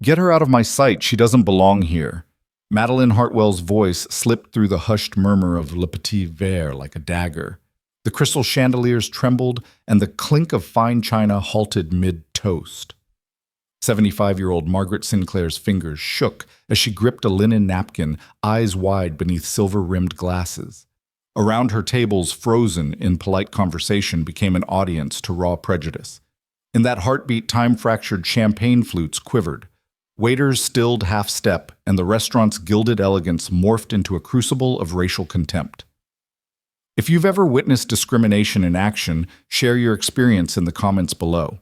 Get her out of my sight. She doesn't belong here. Madeline Hartwell's voice slipped through the hushed murmur of Le Petit Verre like a dagger. The crystal chandeliers trembled, and the clink of fine china halted mid-toast. 75-year-old Margaret Sinclair's fingers shook as she gripped a linen napkin, eyes wide beneath silver-rimmed glasses. Around her tables, frozen in polite conversation, became an audience to raw prejudice. In that heartbeat, time-fractured champagne flutes quivered. Waiters stilled half-step, and the restaurant's gilded elegance morphed into a crucible of racial contempt. If you've ever witnessed discrimination in action, share your experience in the comments below.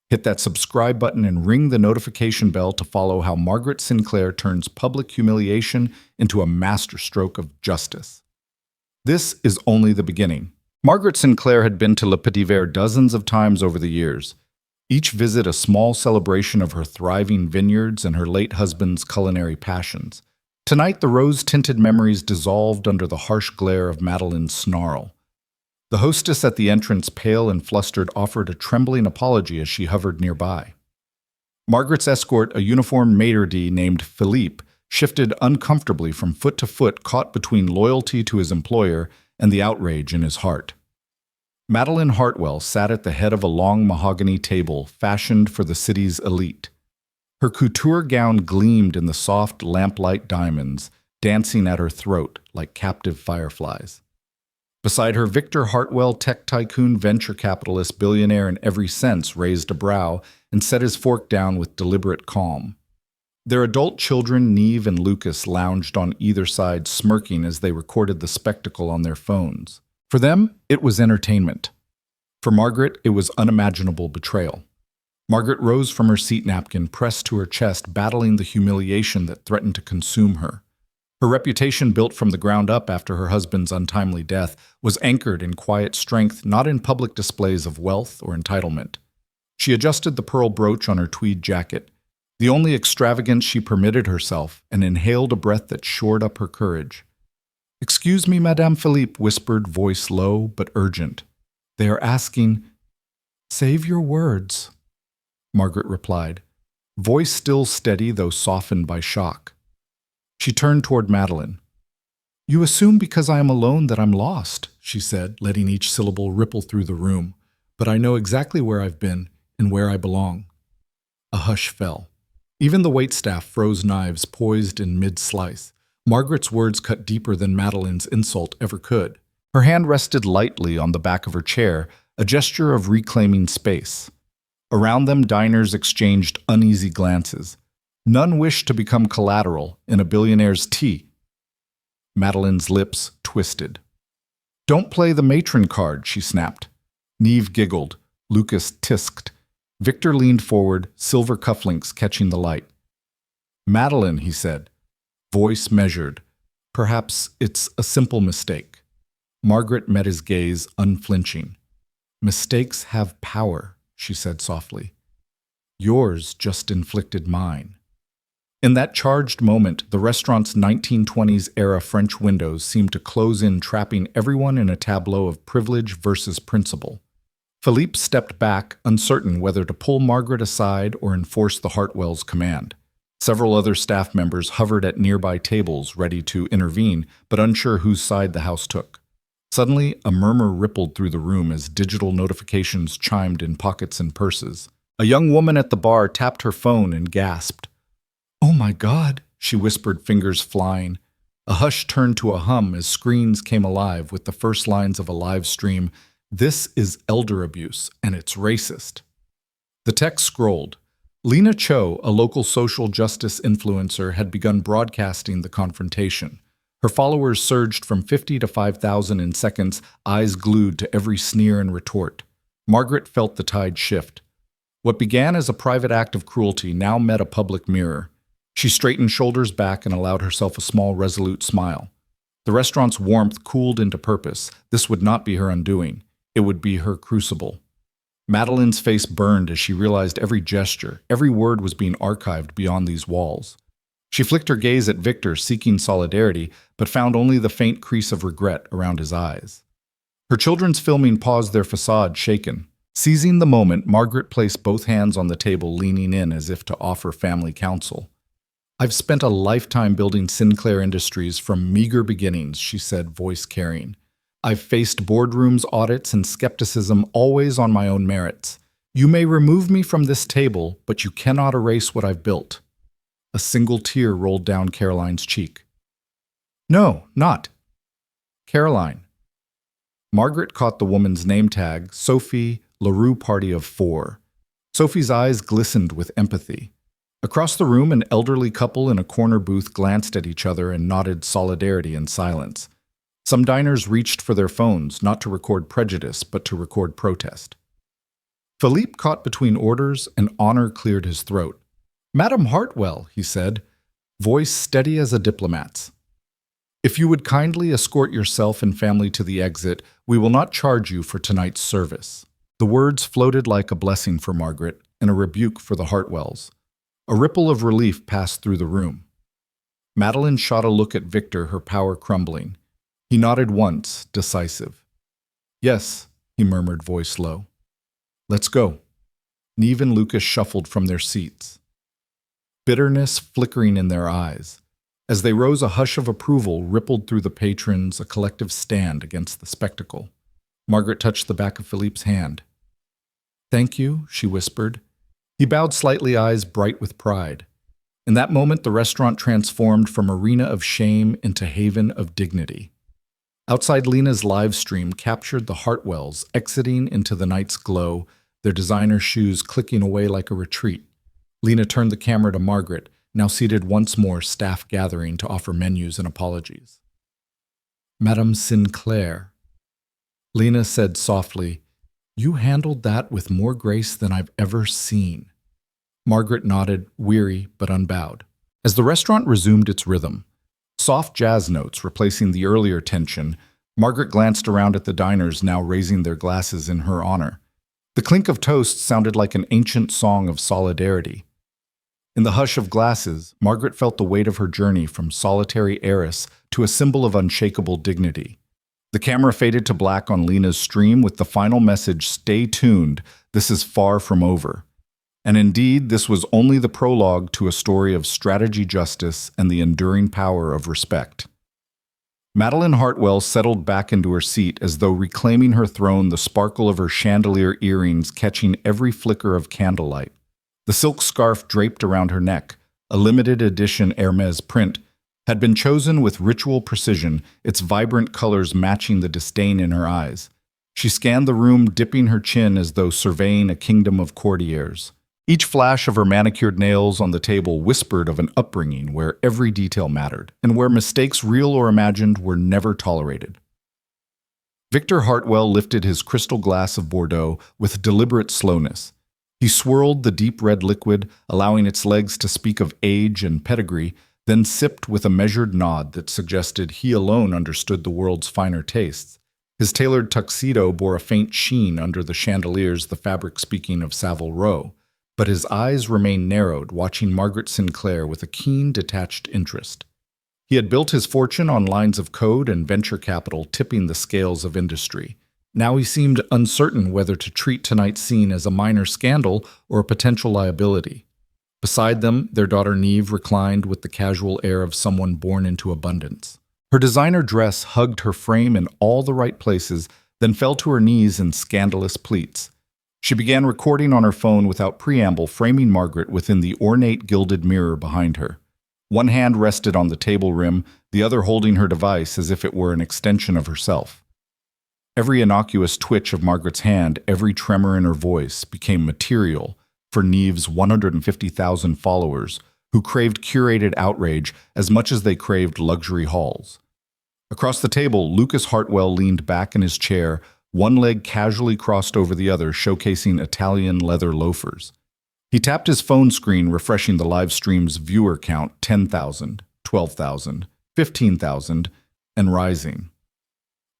Hit that subscribe button and ring the notification bell to follow how Margaret Sinclair turns public humiliation into a masterstroke of justice. This is only the beginning. Margaret Sinclair had been to Le Petit Verre dozens of times over the years, each visit a small celebration of her thriving vineyards and her late husband's culinary passions. Tonight, the rose-tinted memories dissolved under the harsh glare of Madeline's snarl. The hostess at the entrance, pale and flustered, offered a trembling apology as she hovered nearby. Margaret's escort, a uniformed maitre d' named Philippe, shifted uncomfortably from foot to foot, caught between loyalty to his employer and the outrage in his heart. Madeline Hartwell sat at the head of a long mahogany table fashioned for the city's elite. Her couture gown gleamed in the soft lamplight diamonds, dancing at her throat like captive fireflies. Beside her, Victor Hartwell, tech tycoon, venture capitalist, billionaire in every sense, raised a brow and set his fork down with deliberate calm. Their adult children, Neve and Lucas, lounged on either side, smirking as they recorded the spectacle on their phones. For them, it was entertainment. For Margaret, it was unimaginable betrayal. Margaret rose from her seat napkin, pressed to her chest, battling the humiliation that threatened to consume her. Her reputation, built from the ground up after her husband's untimely death, was anchored in quiet strength, not in public displays of wealth or entitlement. She adjusted the pearl brooch on her tweed jacket, the only extravagance she permitted herself, and inhaled a breath that shored up her courage. "Excuse me, Madame Philippe," whispered, voice low but urgent. "They are asking—" "Save your words," Margaret replied, voice still steady though softened by shock. She turned toward Madeline. "You assume because I am alone that I'm lost," she said, letting each syllable ripple through the room. "But I know exactly where I've been and where I belong." A hush fell. Even the waitstaff froze, knives poised in mid-slice. Margaret's words cut deeper than Madeline's insult ever could. Her hand rested lightly on the back of her chair, a gesture of reclaiming space. Around them, diners exchanged uneasy glances. None wished to become collateral in a billionaire's tea. Madeline's lips twisted. "Don't play the matron card," she snapped. Neve giggled. Lucas tisked. Victor leaned forward, silver cufflinks catching the light. "Madeline," he said, voice measured. "Perhaps it's a simple mistake." Margaret met his gaze, unflinching. "Mistakes have power," she said softly. "Yours just inflicted mine." In that charged moment, the restaurant's 1920s-era French windows seemed to close in, trapping everyone in a tableau of privilege versus principle. Philippe stepped back, uncertain whether to pull Margaret aside or enforce the Hartwells' command. Several other staff members hovered at nearby tables, ready to intervene, but unsure whose side the house took. Suddenly, a murmur rippled through the room as digital notifications chimed in pockets and purses. A young woman at the bar tapped her phone and gasped. "Oh my God," she whispered, fingers flying. A hush turned to a hum as screens came alive with the first lines of a live stream. "This is elder abuse, and it's racist." The text scrolled. Lena Cho, a local social justice influencer, had begun broadcasting the confrontation. Her followers surged from 50 to 5,000 in seconds, eyes glued to every sneer and retort. Margaret felt the tide shift. What began as a private act of cruelty now met a public mirror. She straightened shoulders back and allowed herself a small, resolute smile. The restaurant's warmth cooled into purpose. This would not be her undoing. It would be her crucible. Madeline's face burned as she realized every gesture, every word was being archived beyond these walls. She flicked her gaze at Victor, seeking solidarity, but found only the faint crease of regret around his eyes. Her children's filming paused, their facade shaken. Seizing the moment, Margaret placed both hands on the table, leaning in as if to offer family counsel. "I've spent a lifetime building Sinclair Industries from meager beginnings," she said, voice carrying. "I've faced boardrooms, audits, and skepticism, always on my own merits. You may remove me from this table, but you cannot erase what I've built." A single tear rolled down Caroline's cheek. "No, not Caroline." Margaret caught the woman's name tag, Sophie LaRue, party of 4. Sophie's eyes glistened with empathy. Across the room, an elderly couple in a corner booth glanced at each other and nodded solidarity in silence. Some diners reached for their phones, not to record prejudice, but to record protest. Philippe caught between orders, and honor cleared his throat. "Madame Hartwell," he said, voice steady as a diplomat's. "If you would kindly escort yourself and family to the exit, we will not charge you for tonight's service." The words floated like a blessing for Margaret and a rebuke for the Hartwells. A ripple of relief passed through the room. Madeline shot a look at Victor, her power crumbling. He nodded once, decisive. "Yes," he murmured, voice low. "Let's go." Neve and Lucas shuffled from their seats, bitterness flickering in their eyes. As they rose, a hush of approval rippled through the patrons, a collective stand against the spectacle. Margaret touched the back of Philippe's hand. "Thank you," she whispered. He bowed slightly, eyes bright with pride. In that moment, the restaurant transformed from arena of shame into haven of dignity. Outside, Lena's live stream captured the Hartwells exiting into the night's glow, their designer shoes clicking away like a retreat. Lena turned the camera to Margaret, now seated once more, staff gathering to offer menus and apologies. "Madame Sinclair," Lena said softly, "you handled that with more grace than I've ever seen." Margaret nodded, weary but unbowed. As the restaurant resumed its rhythm, soft jazz notes replacing the earlier tension, Margaret glanced around at the diners now raising their glasses in her honor. The clink of toasts sounded like an ancient song of solidarity. In the hush of glasses, Margaret felt the weight of her journey from solitary heiress to a symbol of unshakable dignity. The camera faded to black on Lena's stream with the final message, "Stay tuned, this is far from over." And indeed, this was only the prologue to a story of strategy, justice, and the enduring power of respect. Madeline Hartwell settled back into her seat as though reclaiming her throne, the sparkle of her chandelier earrings catching every flicker of candlelight. The silk scarf draped around her neck, a limited edition Hermes print, had been chosen with ritual precision, its vibrant colors matching the disdain in her eyes. She scanned the room, dipping her chin as though surveying a kingdom of courtiers. Each flash of her manicured nails on the table whispered of an upbringing where every detail mattered, and where mistakes, real or imagined, were never tolerated. Victor Hartwell lifted his crystal glass of Bordeaux with deliberate slowness. He swirled the deep red liquid, allowing its legs to speak of age and pedigree, then sipped with a measured nod that suggested he alone understood the world's finer tastes. His tailored tuxedo bore a faint sheen under the chandeliers, the fabric speaking of Savile Row, but his eyes remained narrowed, watching Margaret Sinclair with a keen, detached interest. He had built his fortune on lines of code and venture capital, tipping the scales of industry. Now he seemed uncertain whether to treat tonight's scene as a minor scandal or a potential liability. Beside them, their daughter Neve reclined with the casual air of someone born into abundance. Her designer dress hugged her frame in all the right places, then fell to her knees in scandalous pleats. She began recording on her phone without preamble, framing Margaret within the ornate gilded mirror behind her. One hand rested on the table rim, the other holding her device as if it were an extension of herself. Every innocuous twitch of Margaret's hand, every tremor in her voice, became material for Neve's 150,000 followers, who craved curated outrage as much as they craved luxury halls. Across the table, Lucas Hartwell leaned back in his chair, one leg casually crossed over the other, showcasing Italian leather loafers. He tapped his phone screen, refreshing the live stream's viewer count, 10,000, 12,000, 15,000, and rising.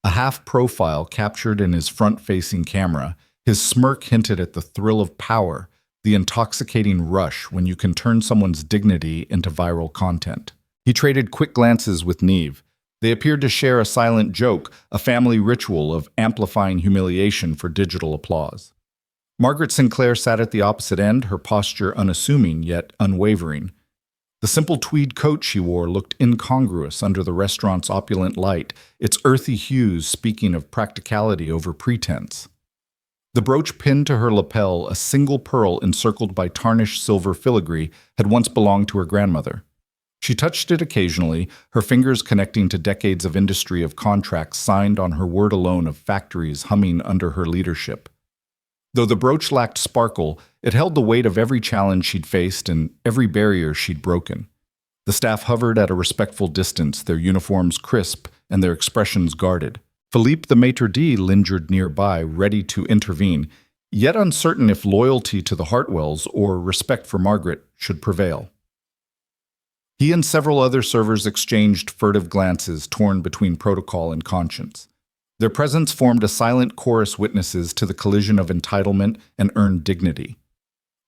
A half-profile captured in his front-facing camera, his smirk hinted at the thrill of power, the intoxicating rush when you can turn someone's dignity into viral content. He traded quick glances with Neve. They appeared to share a silent joke, a family ritual of amplifying humiliation for digital applause. Margaret Sinclair sat at the opposite end, her posture unassuming yet unwavering. The simple tweed coat she wore looked incongruous under the restaurant's opulent light, its earthy hues speaking of practicality over pretense. The brooch pinned to her lapel, a single pearl encircled by tarnished silver filigree, had once belonged to her grandmother. She touched it occasionally, her fingers connecting to decades of industry of contracts signed on her word alone of factories humming under her leadership. Though the brooch lacked sparkle, it held the weight of every challenge she'd faced and every barrier she'd broken. The staff hovered at a respectful distance, their uniforms crisp and their expressions guarded. Philippe the maitre d' lingered nearby, ready to intervene, yet uncertain if loyalty to the Hartwells or respect for Margaret should prevail. He and several other servers exchanged furtive glances torn between protocol and conscience. Their presence formed a silent chorus witnesses to the collision of entitlement and earned dignity.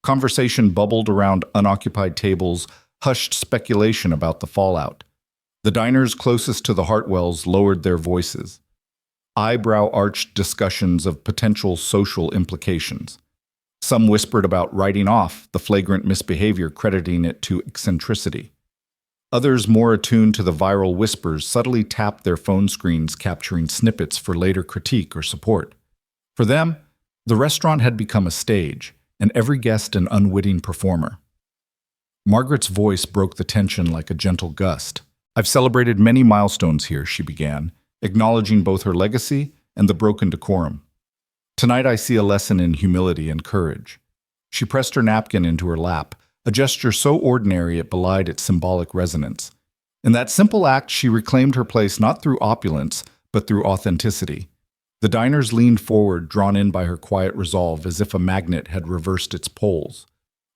Conversation bubbled around unoccupied tables, hushed speculation about the fallout. The diners closest to the Hartwells lowered their voices. Eyebrow-arched discussions of potential social implications. Some whispered about writing off the flagrant misbehavior, crediting it to eccentricity. Others, more attuned to the viral whispers, subtly tapped their phone screens, capturing snippets for later critique or support. For them, the restaurant had become a stage, and every guest an unwitting performer. Margaret's voice broke the tension like a gentle gust. "I've celebrated many milestones here," she began, acknowledging both her legacy and the broken decorum. "Tonight I see a lesson in humility and courage." She pressed her napkin into her lap, a gesture so ordinary it belied its symbolic resonance. In that simple act, she reclaimed her place not through opulence, but through authenticity. The diners leaned forward, drawn in by her quiet resolve, as if a magnet had reversed its poles.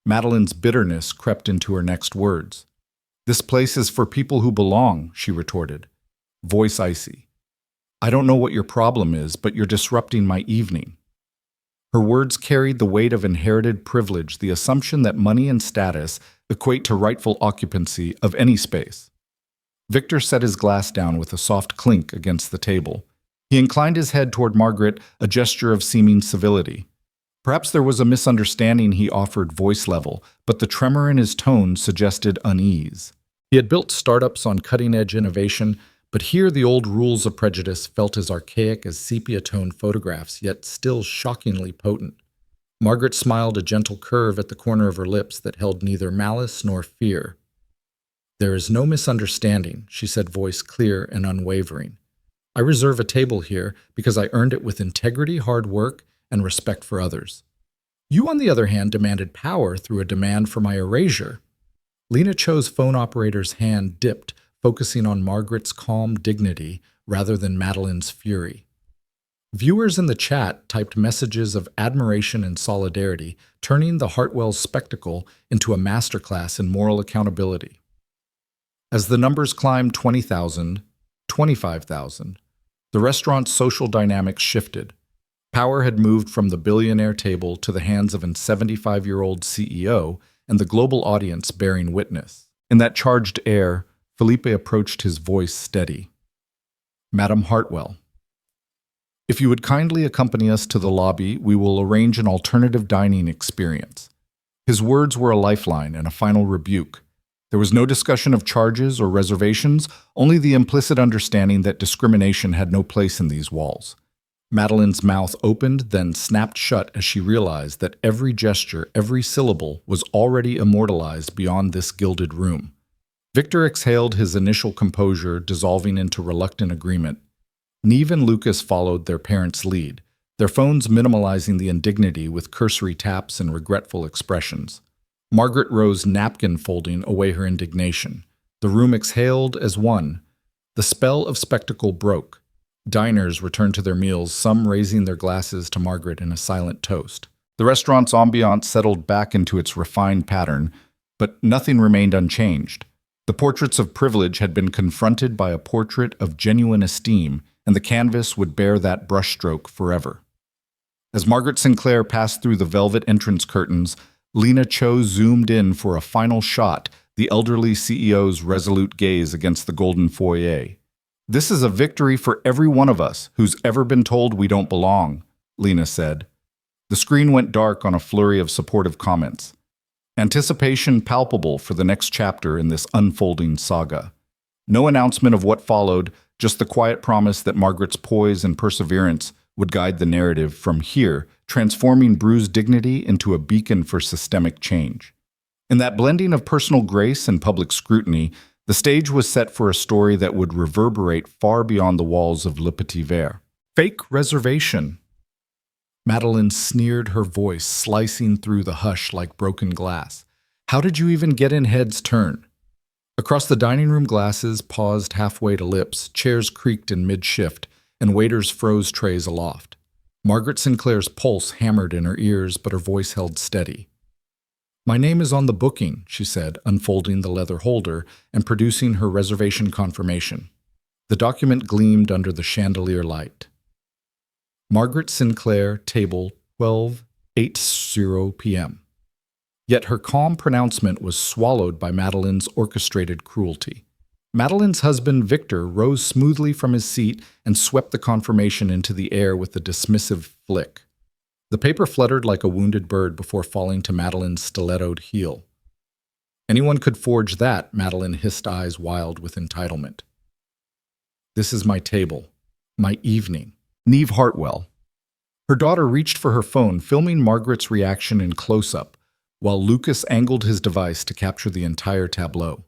Madeline's bitterness crept into her next words. "This place is for people who belong," she retorted, voice icy. "I don't know what your problem is, but you're disrupting my evening." Her words carried the weight of inherited privilege, the assumption that money and status equate to rightful occupancy of any space. Victor set his glass down with a soft clink against the table. He inclined his head toward Margaret, a gesture of seeming civility. Perhaps there was a misunderstanding, he offered voice level, but the tremor in his tone suggested unease. He had built startups on cutting-edge innovation, but here the old rules of prejudice felt as archaic as sepia-toned photographs, yet still shockingly potent. Margaret smiled, a gentle curve at the corner of her lips that held neither malice nor fear. "There is no misunderstanding," she said, voice clear and unwavering. "I reserve a table here because I earned it with integrity, hard work, and respect for others. You, on the other hand, demanded power through a demand for my erasure." Lena Cho's phone operator's hand dipped, focusing on Margaret's calm dignity rather than Madeline's fury. Viewers in the chat typed messages of admiration and solidarity, turning the Hartwell's spectacle into a masterclass in moral accountability. As the numbers climbed 20,000, 25,000, the restaurant's social dynamics shifted. Power had moved from the billionaire table to the hands of a 75-year-old CEO and the global audience bearing witness. In that charged air, Felipe approached, his voice steady. "Madam Hartwell, if you would kindly accompany us to the lobby, we will arrange an alternative dining experience." His words were a lifeline and a final rebuke. There was no discussion of charges or reservations, only the implicit understanding that discrimination had no place in these walls. Madeline's mouth opened, then snapped shut as she realized that every gesture, every syllable, was already immortalized beyond this gilded room. Victor exhaled, his initial composure dissolving into reluctant agreement. Neve and Lucas followed their parents' lead, their phones minimalizing the indignity with cursory taps and regretful expressions. Margaret rose, napkin folding away her indignation. The room exhaled as one. The spell of spectacle broke. Diners returned to their meals, some raising their glasses to Margaret in a silent toast. The restaurant's ambiance settled back into its refined pattern, but nothing remained unchanged. The portraits of privilege had been confronted by a portrait of genuine esteem, and the canvas would bear that brushstroke forever. As Margaret Sinclair passed through the velvet entrance curtains, Lena Cho zoomed in for a final shot, the elderly CEO's resolute gaze against the golden foyer. "This is a victory for every one of us who's ever been told we don't belong," Lena said. The screen went dark on a flurry of supportive comments. Anticipation palpable for the next chapter in this unfolding saga. No announcement of what followed, just the quiet promise that Margaret's poise and perseverance would guide the narrative from here, transforming Bru's dignity into a beacon for systemic change. In that blending of personal grace and public scrutiny, the stage was set for a story that would reverberate far beyond the walls of Le Petit Vert. Fake reservation. Madeline sneered, her voice slicing through the hush like broken glass. How did you even get in heads turn? Across the dining room, glasses paused halfway to lips, chairs creaked in mid-shift, and waiters froze trays aloft. Margaret Sinclair's pulse hammered in her ears, but her voice held steady. My name is on the booking, she said, unfolding the leather holder and producing her reservation confirmation. The document gleamed under the chandelier light. Margaret Sinclair, table 12:80 p.m. Yet her calm pronouncement was swallowed by Madeline's orchestrated cruelty. Madeline's husband, Victor, rose smoothly from his seat and swept the confirmation into the air with a dismissive flick. The paper fluttered like a wounded bird before falling to Madeline's stilettoed heel. Anyone could forge that, Madeline hissed, eyes wild with entitlement. This is my table, my evening. Neve Hartwell. Her daughter reached for her phone, filming Margaret's reaction in close-up, while Lucas angled his device to capture the entire tableau.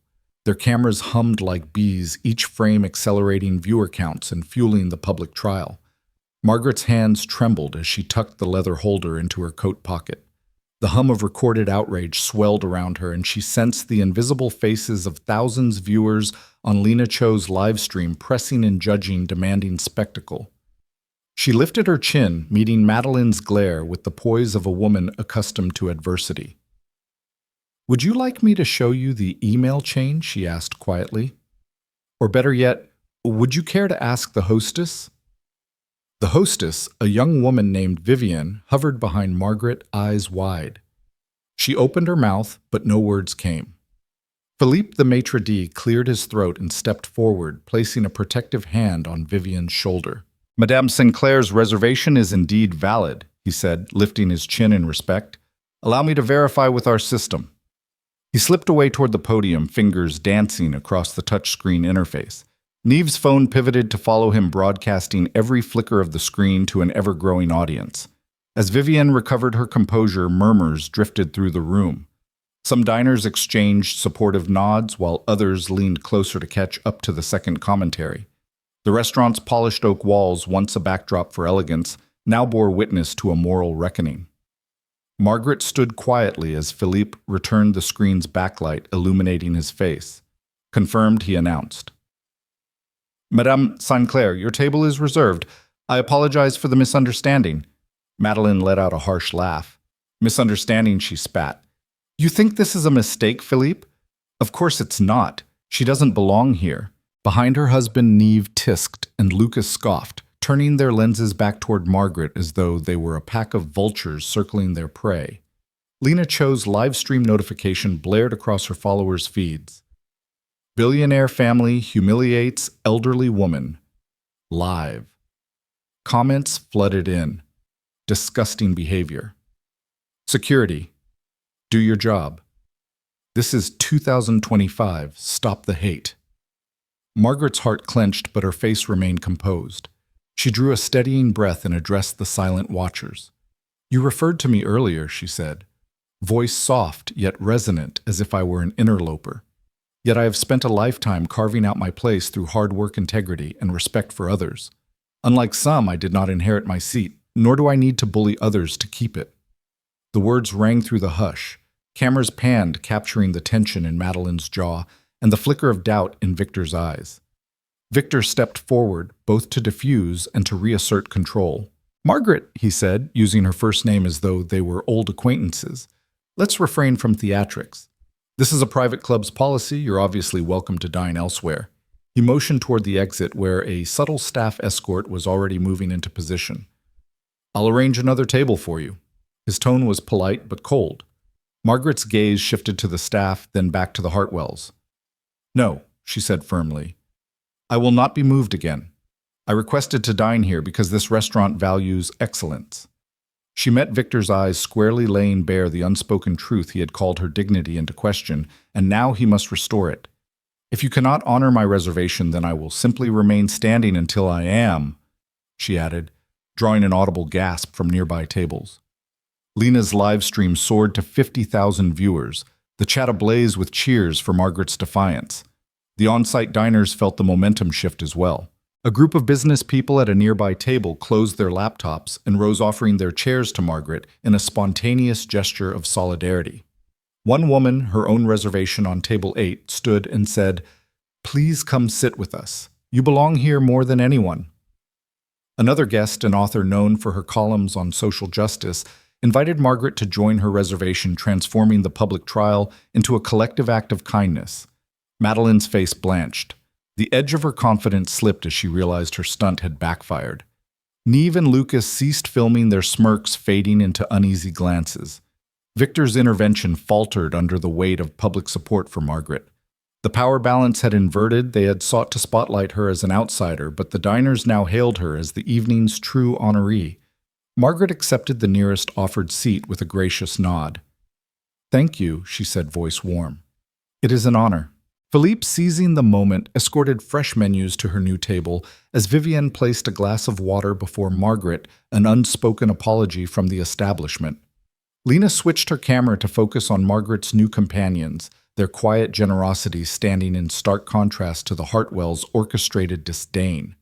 Their cameras hummed like bees, each frame accelerating viewer counts and fueling the public trial. Margaret's hands trembled as she tucked the leather holder into her coat pocket. The hum of recorded outrage swelled around her, and she sensed the invisible faces of thousands of viewers on Lena Cho's live stream pressing and judging, demanding spectacle. She lifted her chin, meeting Madeline's glare with the poise of a woman accustomed to adversity. Would you like me to show you the email chain? She asked quietly. Or better yet, would you care to ask the hostess? The hostess, a young woman named Vivian, hovered behind Margaret, eyes wide. She opened her mouth, but no words came. Philippe the maitre d' cleared his throat and stepped forward, placing a protective hand on Vivian's shoulder. Madame Sinclair's reservation is indeed valid, he said, lifting his chin in respect. Allow me to verify with our system. He slipped away toward the podium, fingers dancing across the touchscreen interface. Neve's phone pivoted to follow him, broadcasting every flicker of the screen to an ever-growing audience. As Vivian recovered her composure, murmurs drifted through the room. Some diners exchanged supportive nods, while others leaned closer to catch up to the second commentary. The restaurant's polished oak walls, once a backdrop for elegance, now bore witness to a moral reckoning. Margaret stood quietly as Philippe returned the screen's backlight, illuminating his face. Confirmed, he announced. Madame Sinclair, your table is reserved. I apologize for the misunderstanding. Madeline let out a harsh laugh. Misunderstanding, she spat. You think this is a mistake, Philippe? Of course it's not. She doesn't belong here. Behind her husband, Neve tisked, and Lucas scoffed, turning their lenses back toward Margaret as though they were a pack of vultures circling their prey. Lena Cho's live stream notification blared across her followers' feeds. Billionaire family humiliates elderly woman. Live. Comments flooded in. Disgusting behavior. Security. Do your job. This is 2025. Stop the hate. Margaret's heart clenched, but her face remained composed. She drew a steadying breath and addressed the silent watchers. You referred to me earlier, she said, voice soft yet resonant as if I were an interloper. Yet I have spent a lifetime carving out my place through hard work, integrity, and respect for others. Unlike some, I did not inherit my seat, nor do I need to bully others to keep it. The words rang through the hush. Cameras panned, capturing the tension in Madeline's jaw and the flicker of doubt in Victor's eyes. Victor stepped forward, both to diffuse and to reassert control. Margaret, he said, using her first name as though they were old acquaintances. Let's refrain from theatrics. This is a private club's policy. You're obviously welcome to dine elsewhere. He motioned toward the exit, where a subtle staff escort was already moving into position. I'll arrange another table for you. His tone was polite but cold. Margaret's gaze shifted to the staff, then back to the Hartwells. No, she said firmly. I will not be moved again. I requested to dine here because this restaurant values excellence. She met Victor's eyes squarely laying bare the unspoken truth he had called her dignity into question, and now he must restore it. "If you cannot honor my reservation, then I will simply remain standing until I am," she added, drawing an audible gasp from nearby tables. Lena's live stream soared to 50,000 viewers, the chat ablaze with cheers for Margaret's defiance. The on-site diners felt the momentum shift as well. A group of business people at a nearby table closed their laptops and rose, offering their chairs to Margaret in a spontaneous gesture of solidarity. One woman, her own reservation on table 8, stood and said, "Please come sit with us. You belong here more than anyone." Another guest, an author known for her columns on social justice, invited Margaret to join her reservation, transforming the public trial into a collective act of kindness. Madeline's face blanched. The edge of her confidence slipped as she realized her stunt had backfired. Neve and Lucas ceased filming, their smirks fading into uneasy glances. Victor's intervention faltered under the weight of public support for Margaret. The power balance had inverted. They had sought to spotlight her as an outsider, but the diners now hailed her as the evening's true honoree. Margaret accepted the nearest offered seat with a gracious nod. "Thank you," she said, voice warm. "It is an honor." Philippe, seizing the moment, escorted fresh menus to her new table as Vivienne placed a glass of water before Margaret, an unspoken apology from the establishment. Lena switched her camera to focus on Margaret's new companions, their quiet generosity standing in stark contrast to the Hartwells' orchestrated disdain.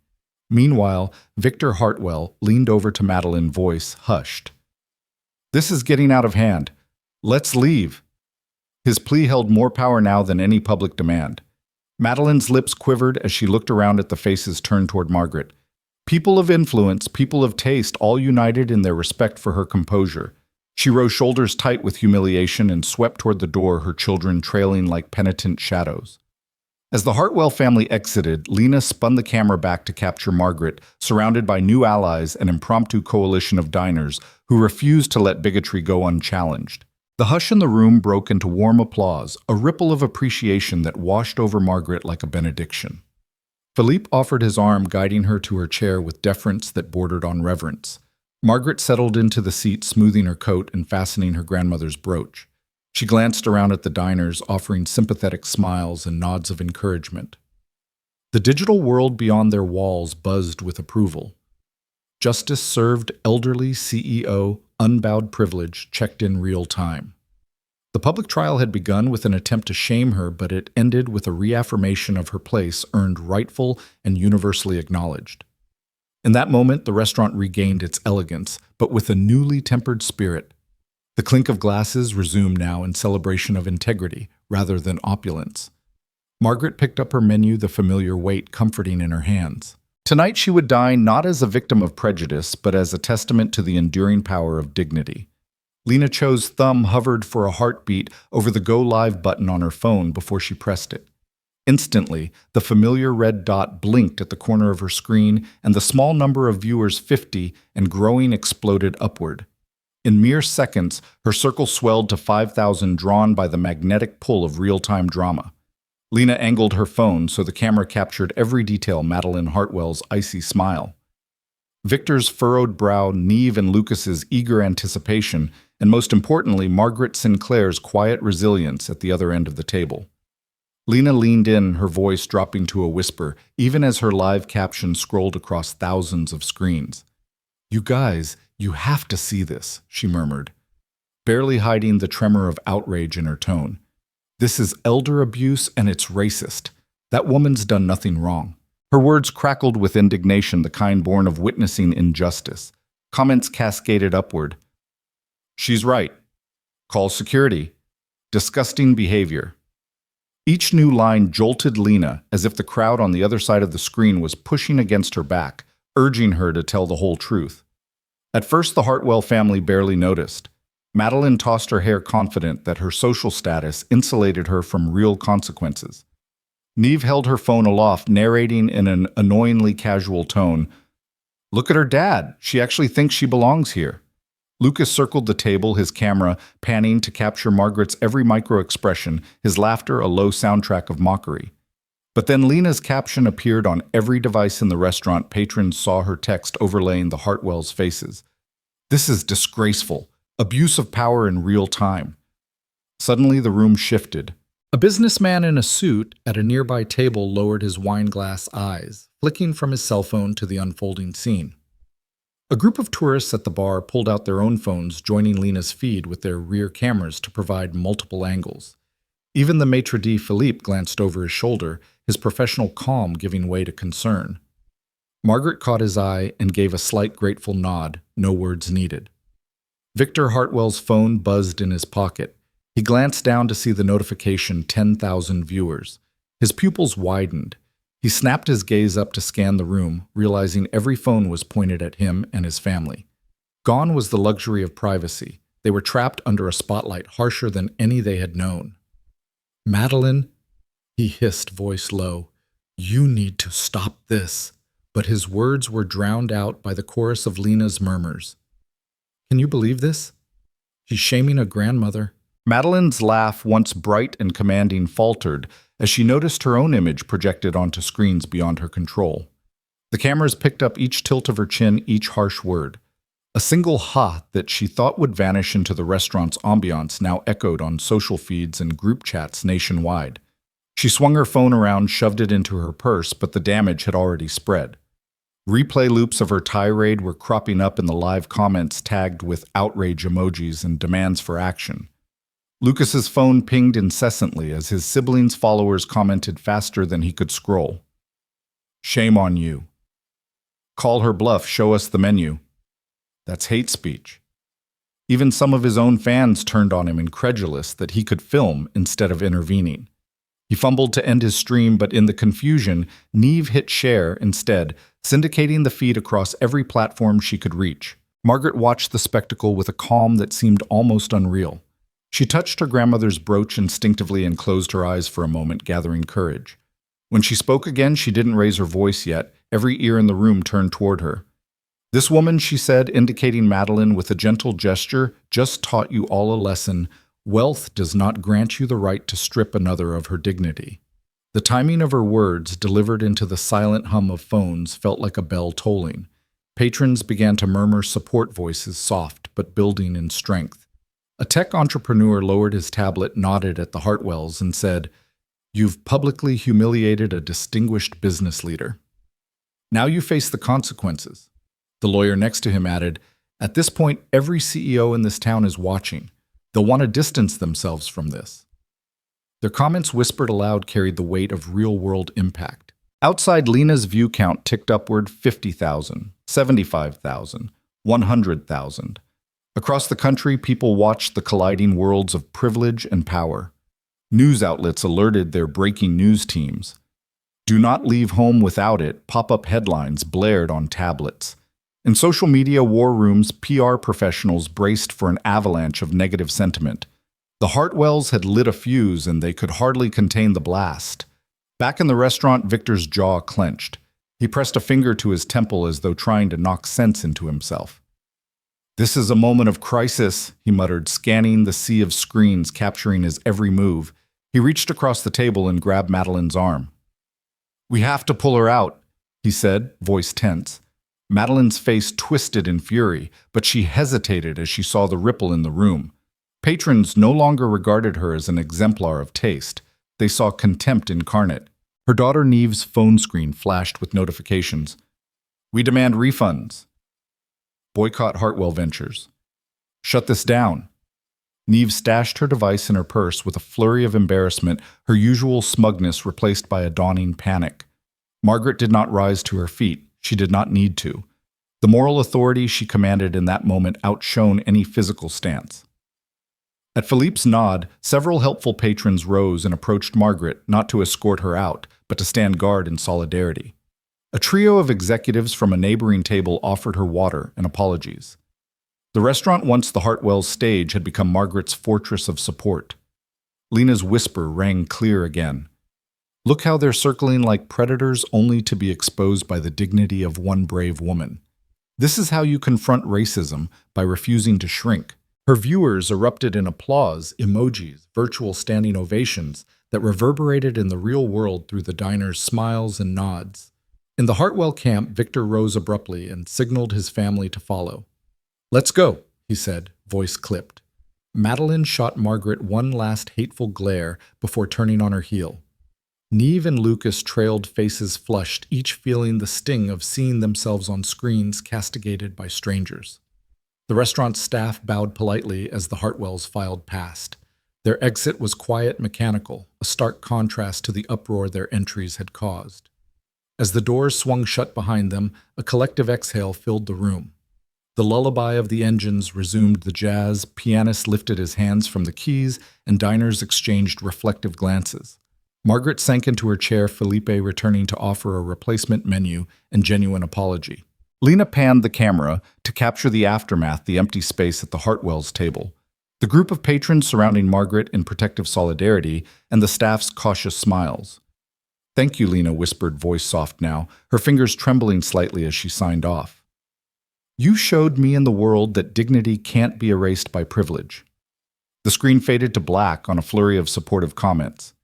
Meanwhile, Victor Hartwell leaned over to Madeline, voice hushed. "This is getting out of hand. Let's leave." His plea held more power now than any public demand. Madeline's lips quivered as she looked around at the faces turned toward Margaret. People of influence, people of taste, all united in their respect for her composure. She rose shoulders tight with humiliation and swept toward the door, her children trailing like penitent shadows. As the Hartwell family exited, Lena spun the camera back to capture Margaret, surrounded by new allies, an impromptu coalition of diners who refused to let bigotry go unchallenged. The hush in the room broke into warm applause, a ripple of appreciation that washed over Margaret like a benediction. Philippe offered his arm, guiding her to her chair with deference that bordered on reverence. Margaret settled into the seat, smoothing her coat and fastening her grandmother's brooch. She glanced around at the diners, offering sympathetic smiles and nods of encouragement. The digital world beyond their walls buzzed with approval. Justice served, elderly CEO, unbowed privilege, checked in real time. The public trial had begun with an attempt to shame her, but it ended with a reaffirmation of her place, earned, rightful, and universally acknowledged. In that moment, the restaurant regained its elegance, but with a newly tempered spirit. The clink of glasses resumed now in celebration of integrity rather than opulence. Margaret picked up her menu, the familiar weight comforting in her hands. Tonight she would dine not as a victim of prejudice, but as a testament to the enduring power of dignity. Lena Cho's thumb hovered for a heartbeat over the Go Live button on her phone before she pressed it. Instantly, the familiar red dot blinked at the corner of her screen, and the small number of viewers, 50 and growing, exploded upward. In mere seconds, her circle swelled to 5,000, drawn by the magnetic pull of real-time drama. Lena angled her phone so the camera captured every detail: Madeline Hartwell's icy smile, Victor's furrowed brow, Neve and Lucas's eager anticipation, and most importantly, Margaret Sinclair's quiet resilience at the other end of the table. Lena leaned in, her voice dropping to a whisper, even as her live caption scrolled across thousands of screens. "You guys, you have to see this," she murmured, barely hiding the tremor of outrage in her tone. "This is elder abuse, and it's racist. That woman's done nothing wrong." Her words crackled with indignation, the kind born of witnessing injustice. Comments cascaded upward. "She's right. Call security. Disgusting behavior." Each new line jolted Lena, as if the crowd on the other side of the screen was pushing against her back, urging her to tell the whole truth. At first, the Hartwell family barely noticed. Madeline tossed her hair, confident that her social status insulated her from real consequences. Neve held her phone aloft, narrating in an annoyingly casual tone, "Look at her dad. She actually thinks she belongs here." Lucas circled the table, his camera panning to capture Margaret's every micro-expression, his laughter a low soundtrack of mockery. But then Lena's caption appeared on every device in the restaurant. Patrons saw her text overlaying the Hartwells' faces. This is disgraceful. Abuse of power in real time. Suddenly, the room shifted. A businessman in a suit at a nearby table lowered his wine-glass eyes, flicking from his cell phone to the unfolding scene. A group of tourists at the bar pulled out their own phones, joining Lena's feed with their rear cameras to provide multiple angles. Even the maitre d' Philippe glanced over his shoulder, his professional calm giving way to concern. Margaret caught his eye and gave a slight grateful nod, no words needed. Victor Hartwell's phone buzzed in his pocket. He glanced down to see the notification 10,000 viewers. His pupils widened. He snapped his gaze up to scan the room, realizing every phone was pointed at him and his family. Gone was the luxury of privacy. They were trapped under a spotlight harsher than any they had known. "Madeline," he hissed, voice low, "you need to stop this." But his words were drowned out by the chorus of Lena's murmurs. "Can you believe this? She's shaming a grandmother." Madeline's laugh, once bright and commanding, faltered as she noticed her own image projected onto screens beyond her control. The cameras picked up each tilt of her chin, each harsh word. A single "ha" that she thought would vanish into the restaurant's ambiance now echoed on social feeds and group chats nationwide. She swung her phone around, shoved it into her purse, but the damage had already spread. Replay loops of her tirade were cropping up in the live comments tagged with outrage emojis and demands for action. Lucas's phone pinged incessantly as his siblings' followers commented faster than he could scroll. "Shame on you." "Call her bluff, show us the menu." That's hate speech. Even some of his own fans turned on him, incredulous that he could film instead of intervening. He fumbled to end his stream, but in the confusion, Neve hit share instead, syndicating the feed across every platform she could reach. Margaret watched the spectacle with a calm that seemed almost unreal. She touched her grandmother's brooch instinctively and closed her eyes for a moment, gathering courage. When she spoke again, she didn't raise her voice yet. Every ear in the room turned toward her. "This woman," she said, indicating Madeline with a gentle gesture, "just taught you all a lesson. Wealth does not grant you the right to strip another of her dignity." The timing of her words, delivered into the silent hum of phones, felt like a bell tolling. Patrons began to murmur support voices, soft but building in strength. A tech entrepreneur lowered his tablet, nodded at the Hartwells, and said, "You've publicly humiliated a distinguished business leader. Now you face the consequences." The lawyer next to him added, "At this point, every CEO in this town is watching. They'll want to distance themselves from this." Their comments, whispered aloud, carried the weight of real-world impact. Outside, Lena's view count ticked upward: 50,000, 75,000, 100,000. Across the country, people watched the colliding worlds of privilege and power. News outlets alerted their breaking news teams. "Do not leave home without it," pop-up headlines blared on tablets. In social media war rooms, PR professionals braced for an avalanche of negative sentiment. The Hartwells had lit a fuse, and they could hardly contain the blast. Back in the restaurant, Victor's jaw clenched. He pressed a finger to his temple as though trying to knock sense into himself. "This is a moment of crisis," he muttered, scanning the sea of screens, capturing his every move. He reached across the table and grabbed Madeline's arm. "We have to pull her out," he said, voice tense. Madeline's face twisted in fury, but she hesitated as she saw the ripple in the room. Patrons no longer regarded her as an exemplar of taste. They saw contempt incarnate. Her daughter Neve's phone screen flashed with notifications. "We demand refunds." "Boycott Hartwell Ventures." "Shut this down." Neve stashed her device in her purse with a flurry of embarrassment, her usual smugness replaced by a dawning panic. Margaret did not rise to her feet. She did not need to. The moral authority she commanded in that moment outshone any physical stance. At Philippe's nod, several helpful patrons rose and approached Margaret, not to escort her out, but to stand guard in solidarity. A trio of executives from a neighboring table offered her water and apologies. The restaurant, once the Hartwells' stage, had become Margaret's fortress of support. Lena's whisper rang clear again. "Look how they're circling like predators, only to be exposed by the dignity of one brave woman. This is how you confront racism, by refusing to shrink." Her viewers erupted in applause, emojis, virtual standing ovations that reverberated in the real world through the diner's smiles and nods. In the Hartwell camp, Victor rose abruptly and signaled his family to follow. "Let's go," he said, voice clipped. Madeline shot Margaret one last hateful glare before turning on her heel. Neve and Lucas trailed, faces flushed, each feeling the sting of seeing themselves on screens castigated by strangers. The restaurant's staff bowed politely as the Hartwells filed past. Their exit was quiet, mechanical, a stark contrast to the uproar their entries had caused. As the doors swung shut behind them, a collective exhale filled the room. The lullaby of the engines resumed the jazz, pianist lifted his hands from the keys, and diners exchanged reflective glances. Margaret sank into her chair, Felipe returning to offer a replacement menu and genuine apology. Lena panned the camera to capture the aftermath, the empty space at the Hartwells' table. The group of patrons surrounding Margaret in protective solidarity, and the staff's cautious smiles. "Thank you," Lena whispered, voice soft now, her fingers trembling slightly as she signed off. "You showed me and the world that dignity can't be erased by privilege." The screen faded to black on a flurry of supportive comments.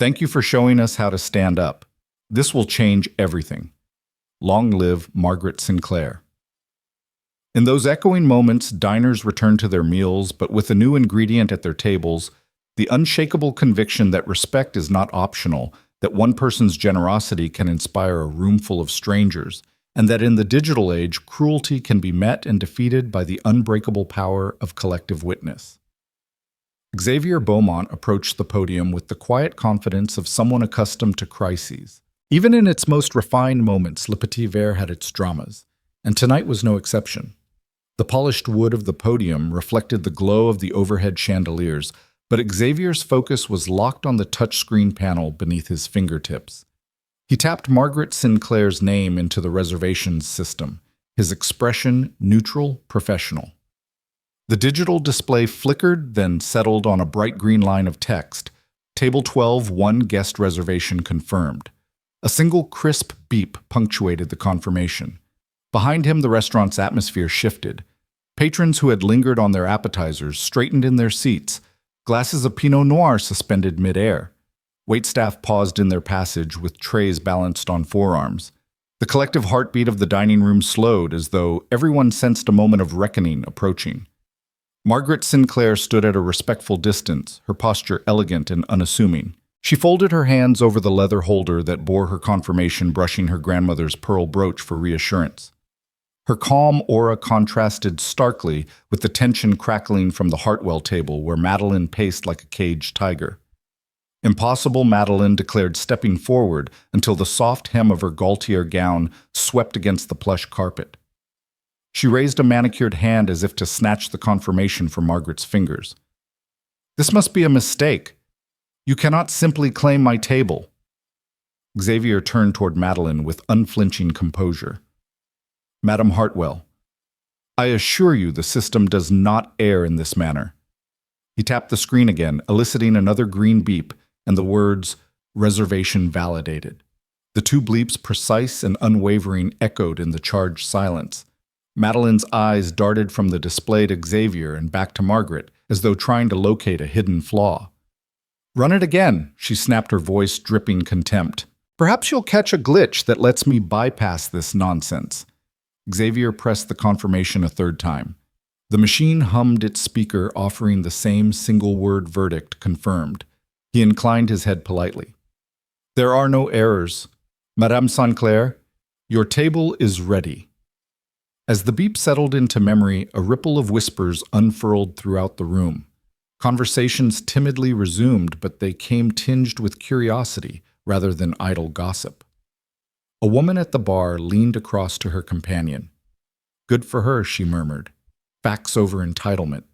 "Thank you for showing us how to stand up. This will change everything. Long live Margaret Sinclair." In those echoing moments, diners returned to their meals, but with a new ingredient at their tables, the unshakable conviction that respect is not optional, that one person's generosity can inspire a roomful of strangers, and that in the digital age, cruelty can be met and defeated by the unbreakable power of collective witness. Xavier Beaumont approached the podium with the quiet confidence of someone accustomed to crises. Even in its most refined moments, Le Petit Verre had its dramas, and tonight was no exception. The polished wood of the podium reflected the glow of the overhead chandeliers, but Xavier's focus was locked on the touchscreen panel beneath his fingertips. He tapped Margaret Sinclair's name into the reservations system, his expression neutral, professional. The digital display flickered, then settled on a bright green line of text. Table 12, one guest reservation confirmed. A single crisp beep punctuated the confirmation. Behind him, the restaurant's atmosphere shifted. Patrons who had lingered on their appetizers straightened in their seats, glasses of Pinot Noir suspended midair. Waitstaff paused in their passage with trays balanced on forearms. The collective heartbeat of the dining room slowed as though everyone sensed a moment of reckoning approaching. Margaret Sinclair stood at a respectful distance, her posture elegant and unassuming. She folded her hands over the leather holder that bore her confirmation, brushing her grandmother's pearl brooch for reassurance. Her calm aura contrasted starkly with the tension crackling from the Hartwell table where Madeline paced like a caged tiger. "Impossible," Madeline declared, stepping forward until the soft hem of her Gaultier gown swept against the plush carpet. She raised a manicured hand as if to snatch the confirmation from Margaret's fingers. "This must be a mistake. You cannot simply claim my table." Xavier turned toward Madeline with unflinching composure. "Madame Hartwell, I assure you the system does not err in this manner." He tapped the screen again, eliciting another green beep, and the words, "Reservation validated." The two bleeps, precise and unwavering, echoed in the charged silence. Madeline's eyes darted from the display to Xavier and back to Margaret, as though trying to locate a hidden flaw. "Run it again," she snapped, her voice dripping contempt. "Perhaps you'll catch a glitch that lets me bypass this nonsense." Xavier pressed the confirmation a third time. The machine hummed its speaker, offering the same single-word verdict, confirmed. He inclined his head politely. "There are no errors. Madame Sinclair, your table is ready." As the beep settled into memory, a ripple of whispers unfurled throughout the room. Conversations timidly resumed, but they came tinged with curiosity rather than idle gossip. A woman at the bar leaned across to her companion. "Good for her," she murmured. "Facts over entitlement."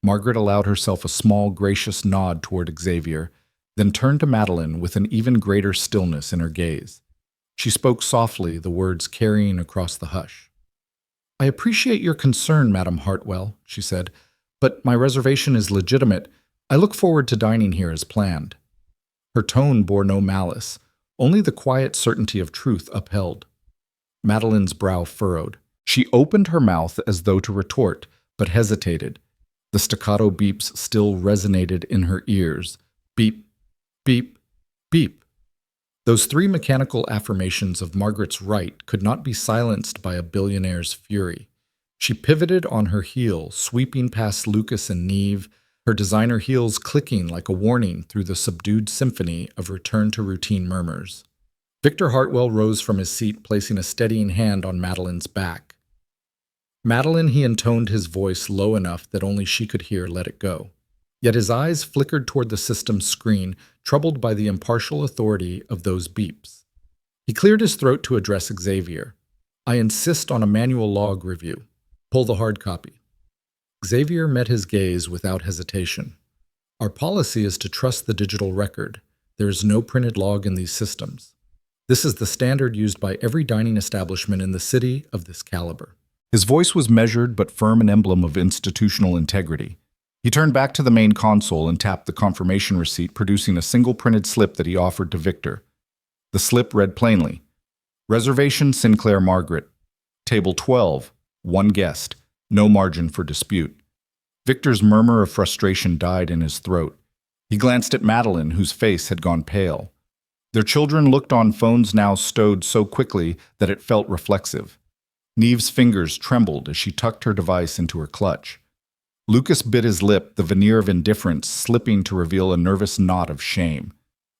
Margaret allowed herself a small, gracious nod toward Xavier, then turned to Madeline with an even greater stillness in her gaze. She spoke softly, the words carrying across the hush. "I appreciate your concern, Madame Hartwell," she said, "but my reservation is legitimate. I look forward to dining here as planned." Her tone bore no malice, only the quiet certainty of truth upheld. Madeline's brow furrowed. She opened her mouth as though to retort, but hesitated. The staccato beeps still resonated in her ears. Beep, beep, beep. Those three mechanical affirmations of Margaret's right could not be silenced by a billionaire's fury. She pivoted on her heel, sweeping past Lucas and Neve, her designer heels clicking like a warning through the subdued symphony of return-to-routine murmurs. Victor Hartwell rose from his seat, placing a steadying hand on Madeline's back. Madeline, he intoned his voice low enough that only she could hear, let it go. Yet his eyes flickered toward the system's screen, troubled by the impartial authority of those beeps. He cleared his throat to address Xavier. I insist on a manual log review. Pull the hard copy. Xavier met his gaze without hesitation. Our policy is to trust the digital record. There is no printed log in these systems. This is the standard used by every dining establishment in the city of this caliber. His voice was measured but firm, an emblem of institutional integrity. He turned back to the main console and tapped the confirmation receipt, producing a single printed slip that he offered to Victor. The slip read plainly, Reservation Sinclair Margaret. Table 12, 1 guest, no margin for dispute. Victor's murmur of frustration died in his throat. He glanced at Madeline, whose face had gone pale. Their children looked on phones now stowed so quickly that it felt reflexive. Neve's fingers trembled as she tucked her device into her clutch. Lucas bit his lip, the veneer of indifference slipping to reveal a nervous knot of shame.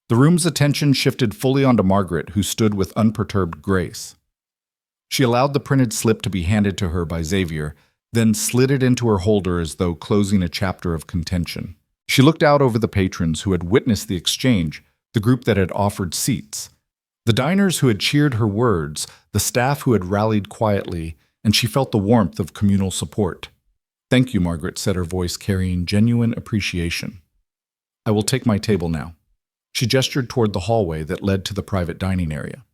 The room's attention shifted fully onto Margaret, who stood with unperturbed grace. She allowed the printed slip to be handed to her by Xavier, then slid it into her holder as though closing a chapter of contention. She looked out over the patrons who had witnessed the exchange, the group that had offered seats, the diners who had cheered her words, the staff who had rallied quietly, and she felt the warmth of communal support. Thank you, Margaret said, her voice carrying genuine appreciation. I will take my table now. She gestured toward the hallway that led to the private dining area.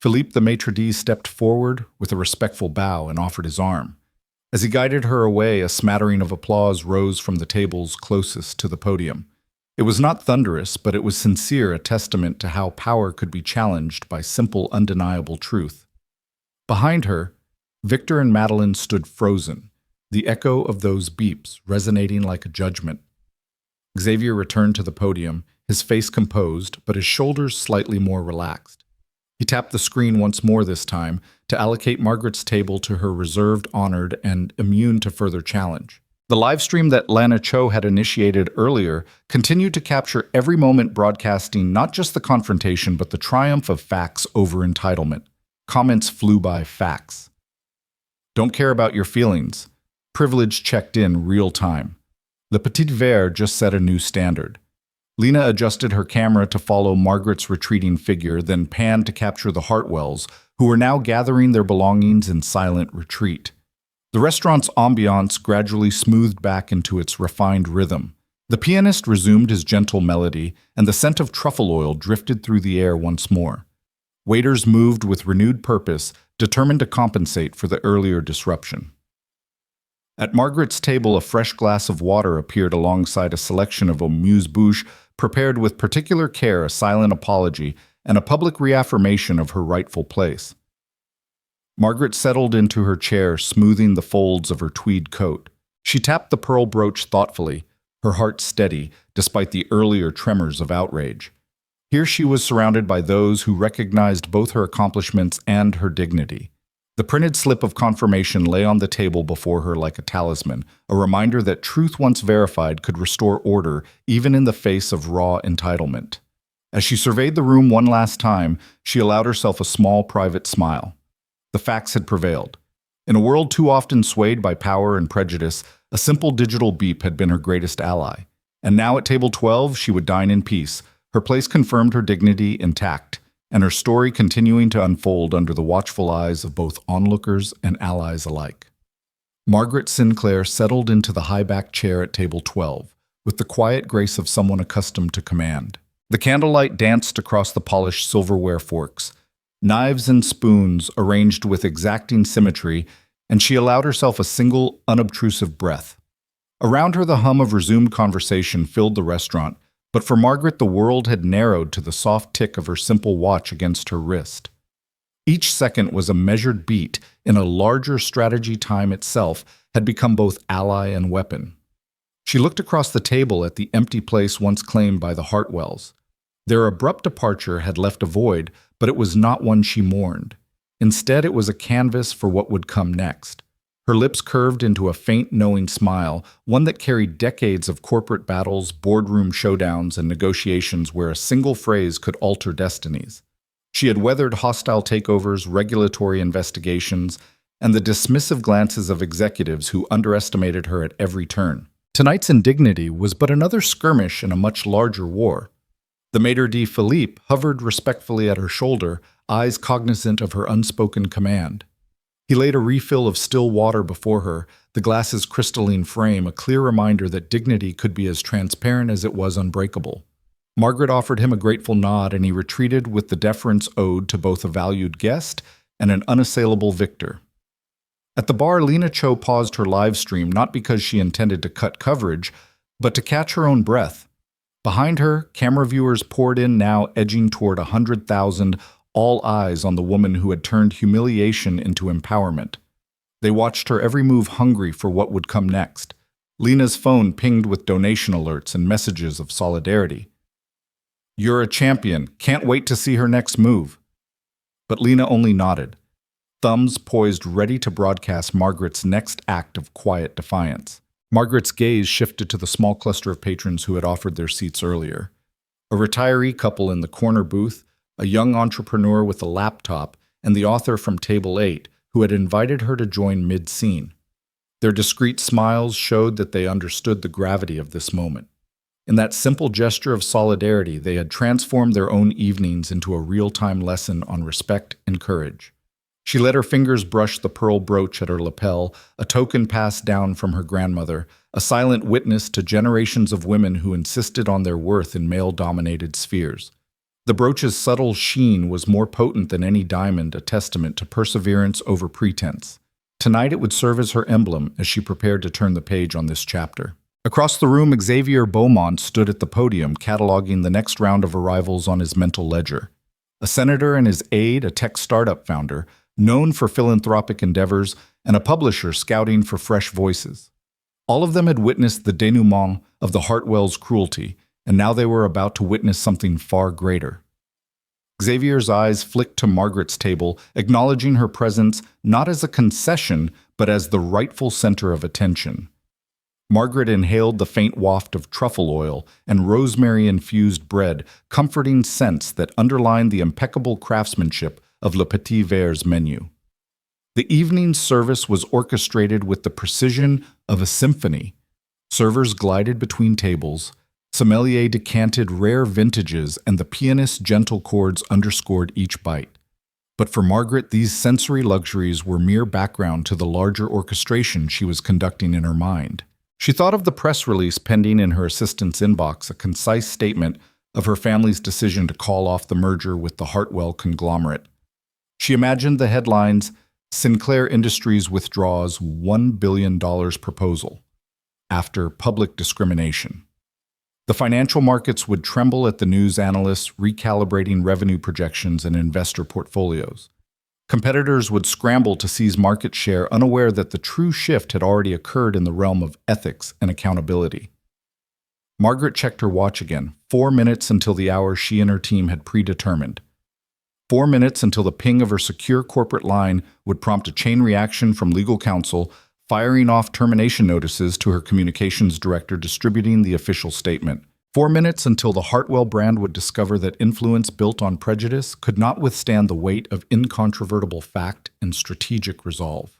Philippe the maitre d' stepped forward with a respectful bow and offered his arm. As he guided her away, a smattering of applause rose from the tables closest to the podium. It was not thunderous, but it was sincere, a testament to how power could be challenged by simple, undeniable truth. Behind her, Victor and Madeline stood frozen, the echo of those beeps resonating like a judgment. Xavier returned to the podium, his face composed, but his shoulders slightly more relaxed. He tapped the screen once more this time to allocate Margaret's table to her reserved, honored, and immune to further challenge. The live stream that Lana Cho had initiated earlier continued to capture every moment, broadcasting not just the confrontation but the triumph of facts over entitlement. Comments flew by. Facts. Don't care about your feelings. Privilege checked in real time. Le Petit Verre just set a new standard. Lena adjusted her camera to follow Margaret's retreating figure, then panned to capture the Hartwells, who were now gathering their belongings in silent retreat. The restaurant's ambiance gradually smoothed back into its refined rhythm. The pianist resumed his gentle melody, and the scent of truffle oil drifted through the air once more. Waiters moved with renewed purpose, determined to compensate for the earlier disruption. At Margaret's table, a fresh glass of water appeared alongside a selection of amuse-bouche prepared with particular care, a silent apology, and a public reaffirmation of her rightful place. Margaret settled into her chair, smoothing the folds of her tweed coat. She tapped the pearl brooch thoughtfully, her heart steady, despite the earlier tremors of outrage. Here she was surrounded by those who recognized both her accomplishments and her dignity. The printed slip of confirmation lay on the table before her like a talisman, a reminder that truth once verified could restore order even in the face of raw entitlement. As she surveyed the room one last time, she allowed herself a small private smile. The facts had prevailed. In a world too often swayed by power and prejudice, a simple digital beep had been her greatest ally. And now at table 12, she would dine in peace, her place confirmed, her dignity intact, and her story continuing to unfold under the watchful eyes of both onlookers and allies alike. Margaret Sinclair settled into the high-backed chair at table 12, with the quiet grace of someone accustomed to command. The candlelight danced across the polished silverware forks, knives and spoons arranged with exacting symmetry, and she allowed herself a single, unobtrusive breath. Around her, the hum of resumed conversation filled the restaurant, but for Margaret, the world had narrowed to the soft tick of her simple watch against her wrist. Each second was a measured beat in a larger strategy. Time itself had become both ally and weapon. She looked across the table at the empty place once claimed by the Hartwells. Their abrupt departure had left a void, but it was not one she mourned. Instead, it was a canvas for what would come next. Her lips curved into a faint, knowing smile, one that carried decades of corporate battles, boardroom showdowns, and negotiations where a single phrase could alter destinies. She had weathered hostile takeovers, regulatory investigations, and the dismissive glances of executives who underestimated her at every turn. Tonight's indignity was but another skirmish in a much larger war. The Maître d'Philippe hovered respectfully at her shoulder, eyes cognizant of her unspoken command. He laid a refill of still water before her, the glass's crystalline frame a clear reminder that dignity could be as transparent as it was unbreakable. Margaret offered him a grateful nod, and he retreated with the deference owed to both a valued guest and an unassailable victor. At the bar, Lena Cho paused her live stream not because she intended to cut coverage, but to catch her own breath. Behind her, camera viewers poured in now, edging toward 100,000, all eyes on the woman who had turned humiliation into empowerment. They watched her every move, hungry for what would come next. Lena's phone pinged with donation alerts and messages of solidarity. "You're a champion. Can't wait to see her next move." But Lena only nodded, thumbs poised ready to broadcast Margaret's next act of quiet defiance. Margaret's gaze shifted to the small cluster of patrons who had offered their seats earlier. A retiree couple in the corner booth, a young entrepreneur with a laptop, and the author from Table 8, who had invited her to join mid-scene. Their discreet smiles showed that they understood the gravity of this moment. In that simple gesture of solidarity, they had transformed their own evenings into a real-time lesson on respect and courage. She let her fingers brush the pearl brooch at her lapel, a token passed down from her grandmother, a silent witness to generations of women who insisted on their worth in male-dominated spheres. The brooch's subtle sheen was more potent than any diamond, a testament to perseverance over pretense. Tonight it would serve as her emblem as she prepared to turn the page on this chapter. Across the room, Xavier Beaumont stood at the podium, cataloging the next round of arrivals on his mental ledger. A senator and his aide, a tech startup founder, known for philanthropic endeavors, and a publisher scouting for fresh voices. All of them had witnessed the denouement of the Hartwell's cruelty, and now they were about to witness something far greater. Xavier's eyes flicked to Margaret's table, acknowledging her presence not as a concession, but as the rightful center of attention. Margaret inhaled the faint waft of truffle oil and rosemary-infused bread, comforting scents that underlined the impeccable craftsmanship of Le Petit Verre's menu. The evening service was orchestrated with the precision of a symphony. Servers glided between tables, sommelier decanted rare vintages, and the pianist's gentle chords underscored each bite. But for Margaret, these sensory luxuries were mere background to the larger orchestration she was conducting in her mind. She thought of the press release pending in her assistant's inbox, a concise statement of her family's decision to call off the merger with the Hartwell conglomerate. She imagined the headlines, "Sinclair Industries withdraws $1 billion proposal after public discrimination." The financial markets would tremble at the news analysts recalibrating revenue projections and investor portfolios. Competitors would scramble to seize market share, unaware that the true shift had already occurred in the realm of ethics and accountability. Margaret checked her watch again, 4 minutes until the hour she and her team had predetermined. 4 minutes until the ping of her secure corporate line would prompt a chain reaction from legal counsel, firing off termination notices to her communications director distributing the official statement. 4 minutes until the Hartwell brand would discover that influence built on prejudice could not withstand the weight of incontrovertible fact and strategic resolve.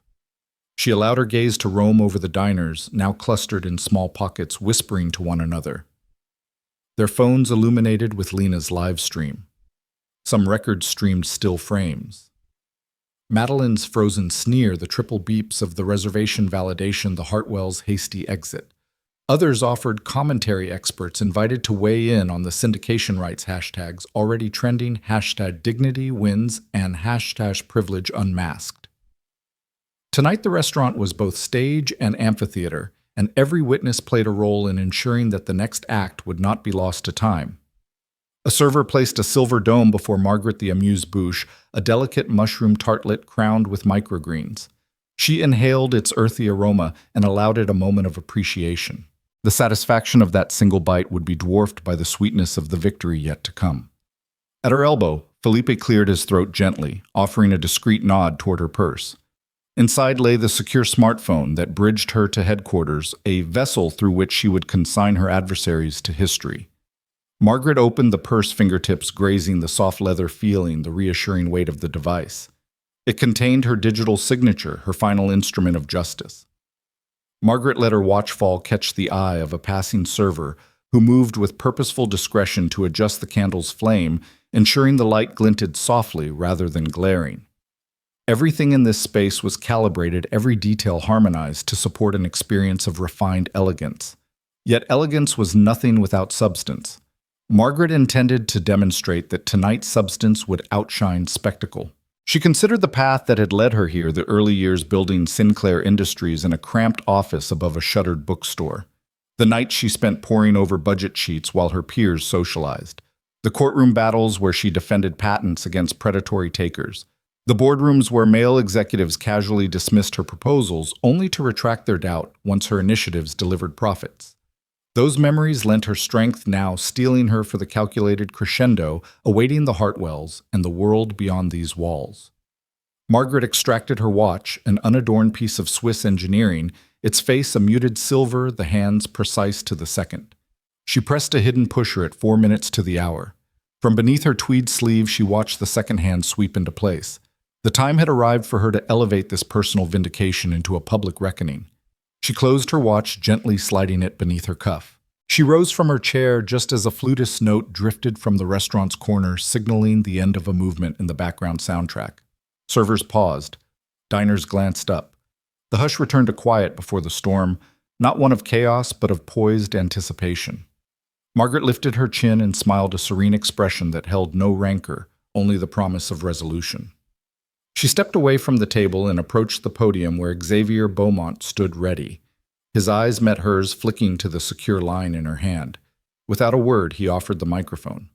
She allowed her gaze to roam over the diners, now clustered in small pockets, whispering to one another. Their phones illuminated with Lena's live stream. Some records streamed still frames. Madeline's frozen sneer, the triple beeps of the reservation validation, the Hartwell's hasty exit. Others offered commentary experts invited to weigh in on the syndication rights hashtags already trending, #dignitywins and #privilege unmasked. Tonight the restaurant was both stage and amphitheater, and every witness played a role in ensuring that the next act would not be lost to time. A server placed a silver dome before Margaret the amuse-bouche, a delicate mushroom tartlet crowned with microgreens. She inhaled its earthy aroma and allowed it a moment of appreciation. The satisfaction of that single bite would be dwarfed by the sweetness of the victory yet to come. At her elbow, Felipe cleared his throat gently, offering a discreet nod toward her purse. Inside lay the secure smartphone that bridged her to headquarters, a vessel through which she would consign her adversaries to history. Margaret opened the purse, fingertips grazing the soft leather, feeling the reassuring weight of the device. It contained her digital signature, her final instrument of justice. Margaret let her watchful catch the eye of a passing server who moved with purposeful discretion to adjust the candle's flame, ensuring the light glinted softly rather than glaring. Everything in this space was calibrated, every detail harmonized to support an experience of refined elegance. Yet elegance was nothing without substance. Margaret intended to demonstrate that tonight's substance would outshine spectacle. She considered the path that had led her here, the early years building Sinclair Industries in a cramped office above a shuttered bookstore. The nights she spent poring over budget sheets while her peers socialized. The courtroom battles where she defended patents against predatory takers. The boardrooms where male executives casually dismissed her proposals only to retract their doubt once her initiatives delivered profits. Those memories lent her strength, now steeling her for the calculated crescendo awaiting the Hartwells and the world beyond these walls. Margaret extracted her watch, an unadorned piece of Swiss engineering, its face a muted silver, the hands precise to the second. She pressed a hidden pusher at 4 minutes to the hour. From beneath her tweed sleeve, she watched the second hand sweep into place. The time had arrived for her to elevate this personal vindication into a public reckoning. She closed her watch, gently sliding it beneath her cuff. She rose from her chair just as a flutist's note drifted from the restaurant's corner, signaling the end of a movement in the background soundtrack. Servers paused. Diners glanced up. The hush returned to quiet before the storm, not one of chaos, but of poised anticipation. Margaret lifted her chin and smiled, a serene expression that held no rancor, only the promise of resolution. She stepped away from the table and approached the podium where Xavier Beaumont stood ready. His eyes met hers, flicking to the secure line in her hand. Without a word, he offered the microphone.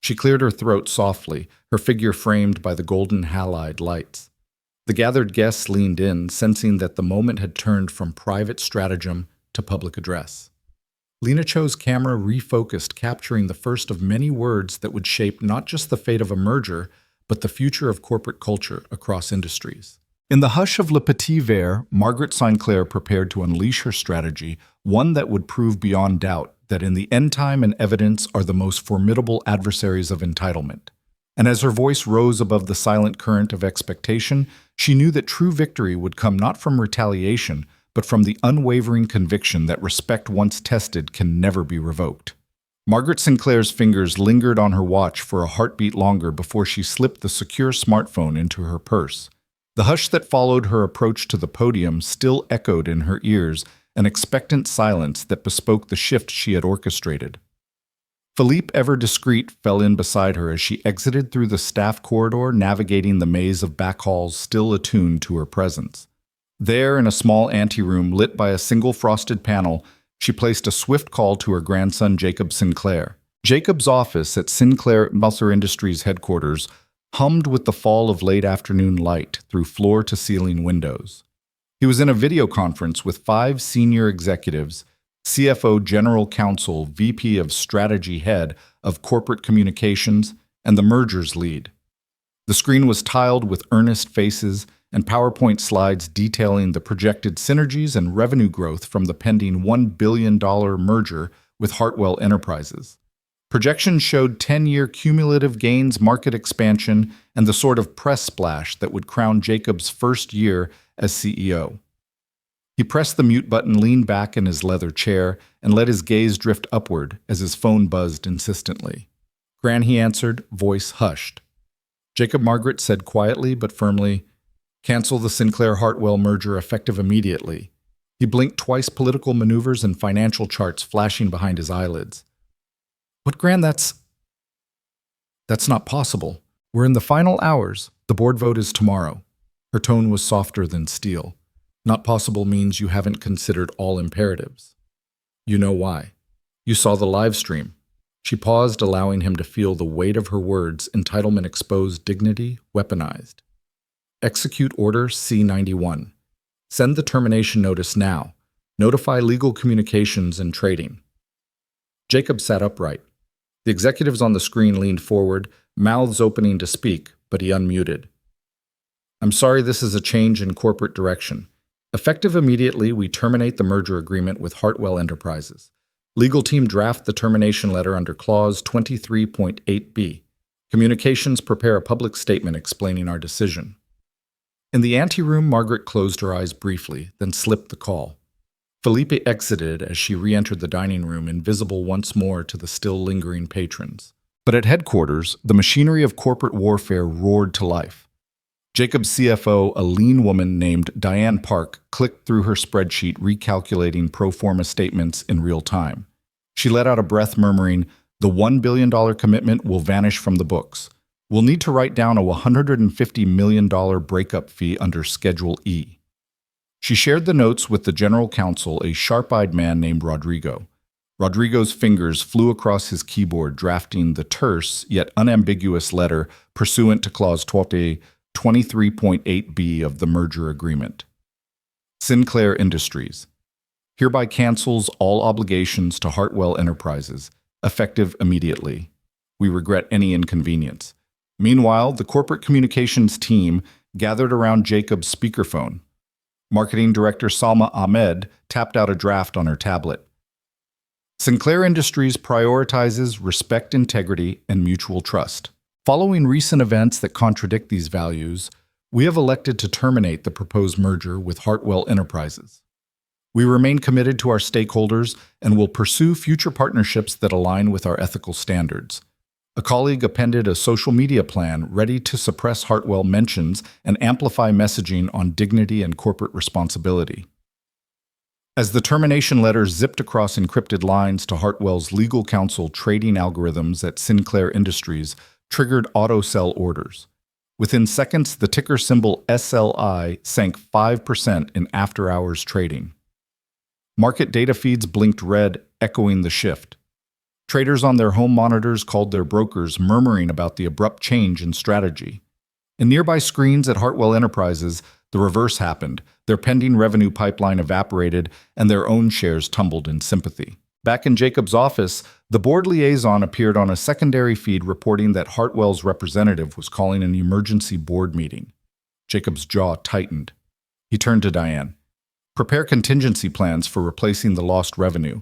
She cleared her throat softly, her figure framed by the golden halide lights. The gathered guests leaned in, sensing that the moment had turned from private stratagem to public address. Lena Cho's camera refocused, capturing the first of many words that would shape not just the fate of a merger, but the future of corporate culture across industries. In the hush of Le Petit Verre, Margaret Sinclair prepared to unleash her strategy, one that would prove beyond doubt that in the end time and evidence are the most formidable adversaries of entitlement. And as her voice rose above the silent current of expectation, she knew that true victory would come not from retaliation, but from the unwavering conviction that respect once tested can never be revoked. Margaret Sinclair's fingers lingered on her watch for a heartbeat longer before she slipped the secure smartphone into her purse. The hush that followed her approach to the podium still echoed in her ears, an expectant silence that bespoke the shift she had orchestrated. Philippe, ever discreet, fell in beside her as she exited through the staff corridor, navigating the maze of back halls still attuned to her presence. There, in a small anteroom lit by a single frosted panel, she placed a swift call to her grandson Jacob Sinclair. Jacob's office at Sinclair Industries headquarters hummed with the fall of late afternoon light through floor-to-ceiling windows. He was in a video conference with 5 senior executives, CFO, General Counsel, VP of Strategy, Head of Corporate Communications, and the merger's lead. The screen was tiled with earnest faces and PowerPoint slides detailing the projected synergies and revenue growth from the pending $1 billion merger with Hartwell Enterprises. Projections showed 10-year cumulative gains, market expansion, and the sort of press splash that would crown Jacob's first year as CEO. He pressed the mute button, leaned back in his leather chair, and let his gaze drift upward as his phone buzzed insistently. "Gran," he answered, voice hushed. Jacob, Margaret said quietly but firmly, "Cancel the Sinclair-Hartwell merger effective immediately." He blinked twice, political maneuvers and financial charts flashing behind his eyelids. "What, Gran, that's not possible. We're in the final hours. The board vote is tomorrow." Her tone was softer than steel. "Not possible means you haven't considered all imperatives. You know why. You saw the live stream." She paused, allowing him to feel the weight of her words, entitlement exposed, dignity weaponized. "Execute Order C-91. Send the termination notice now. Notify legal communications and trading." Jacob sat upright. The executives on the screen leaned forward, mouths opening to speak, but he unmuted. I'm sorry, this is a change in corporate direction. Effective immediately, we terminate the merger agreement with Hartwell Enterprises. Legal team draft the termination letter under Clause 23.8b. Communications prepare a public statement explaining our decision. In the anteroom, Margaret closed her eyes briefly, then slipped the call. Felipe exited as she re-entered the dining room, invisible once more to the still lingering patrons. But at headquarters, the machinery of corporate warfare roared to life. Jacob's CFO, a lean woman named Diane Park, clicked through her spreadsheet, recalculating pro forma statements in real time. She let out a breath, murmuring, "The $1 billion commitment will vanish from the books. We'll need to write down a $150 million breakup fee under Schedule E." She shared the notes with the general counsel, a sharp-eyed man named Rodrigo. Rodrigo's fingers flew across his keyboard, drafting the terse yet unambiguous letter pursuant to Clause 23.8b of the merger agreement. Sinclair Industries hereby cancels all obligations to Hartwell Enterprises, effective immediately. We regret any inconvenience. Meanwhile, the corporate communications team gathered around Jacob's speakerphone. Marketing Director Salma Ahmed tapped out a draft on her tablet. Sinclair Industries prioritizes respect, integrity, and mutual trust. Following recent events that contradict these values, we have elected to terminate the proposed merger with Hartwell Enterprises. We remain committed to our stakeholders and will pursue future partnerships that align with our ethical standards. A colleague appended a social media plan ready to suppress Hartwell mentions and amplify messaging on dignity and corporate responsibility. As the termination letter zipped across encrypted lines to Hartwell's legal counsel, trading algorithms at Sinclair Industries triggered auto-sell orders. Within seconds, the ticker symbol SLI sank 5% in after-hours trading. Market data feeds blinked red, echoing the shift. Traders on their home monitors called their brokers, murmuring about the abrupt change in strategy. In nearby screens at Hartwell Enterprises, the reverse happened. Their pending revenue pipeline evaporated, and their own shares tumbled in sympathy. Back in Jacob's office, the board liaison appeared on a secondary feed reporting that Hartwell's representative was calling an emergency board meeting. Jacob's jaw tightened. He turned to Diane. "Prepare contingency plans for replacing the lost revenue.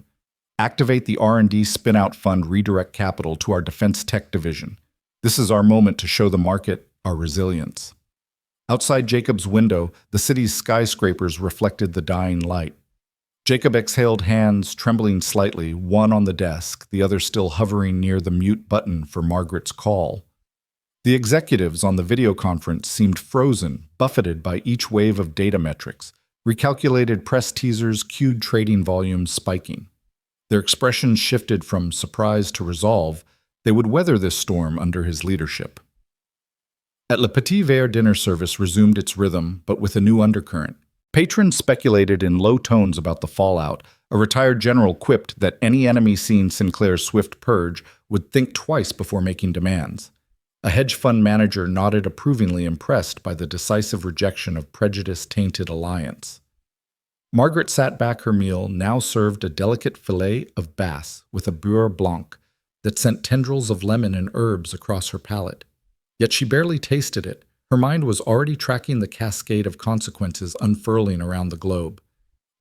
Activate the R&D spin-out fund, redirect capital to our defense tech division. This is our moment to show the market our resilience." Outside Jacob's window, the city's skyscrapers reflected the dying light. Jacob exhaled, hands trembling slightly, one on the desk, the other still hovering near the mute button for Margaret's call. The executives on the video conference seemed frozen, buffeted by each wave of data metrics, recalculated press teasers, cued trading volumes spiking. Their expressions shifted from surprise to resolve. They would weather this storm under his leadership. At Le Petit Verre, dinner service resumed its rhythm, but with a new undercurrent. Patrons speculated in low tones about the fallout. A retired general quipped that any enemy seeing Sinclair's swift purge would think twice before making demands. A hedge fund manager nodded approvingly, impressed by the decisive rejection of prejudice-tainted alliance. Margaret sat back her meal, now served a delicate fillet of bass with a beurre blanc that sent tendrils of lemon and herbs across her palate. Yet she barely tasted it. Her mind was already tracking the cascade of consequences unfurling around the globe.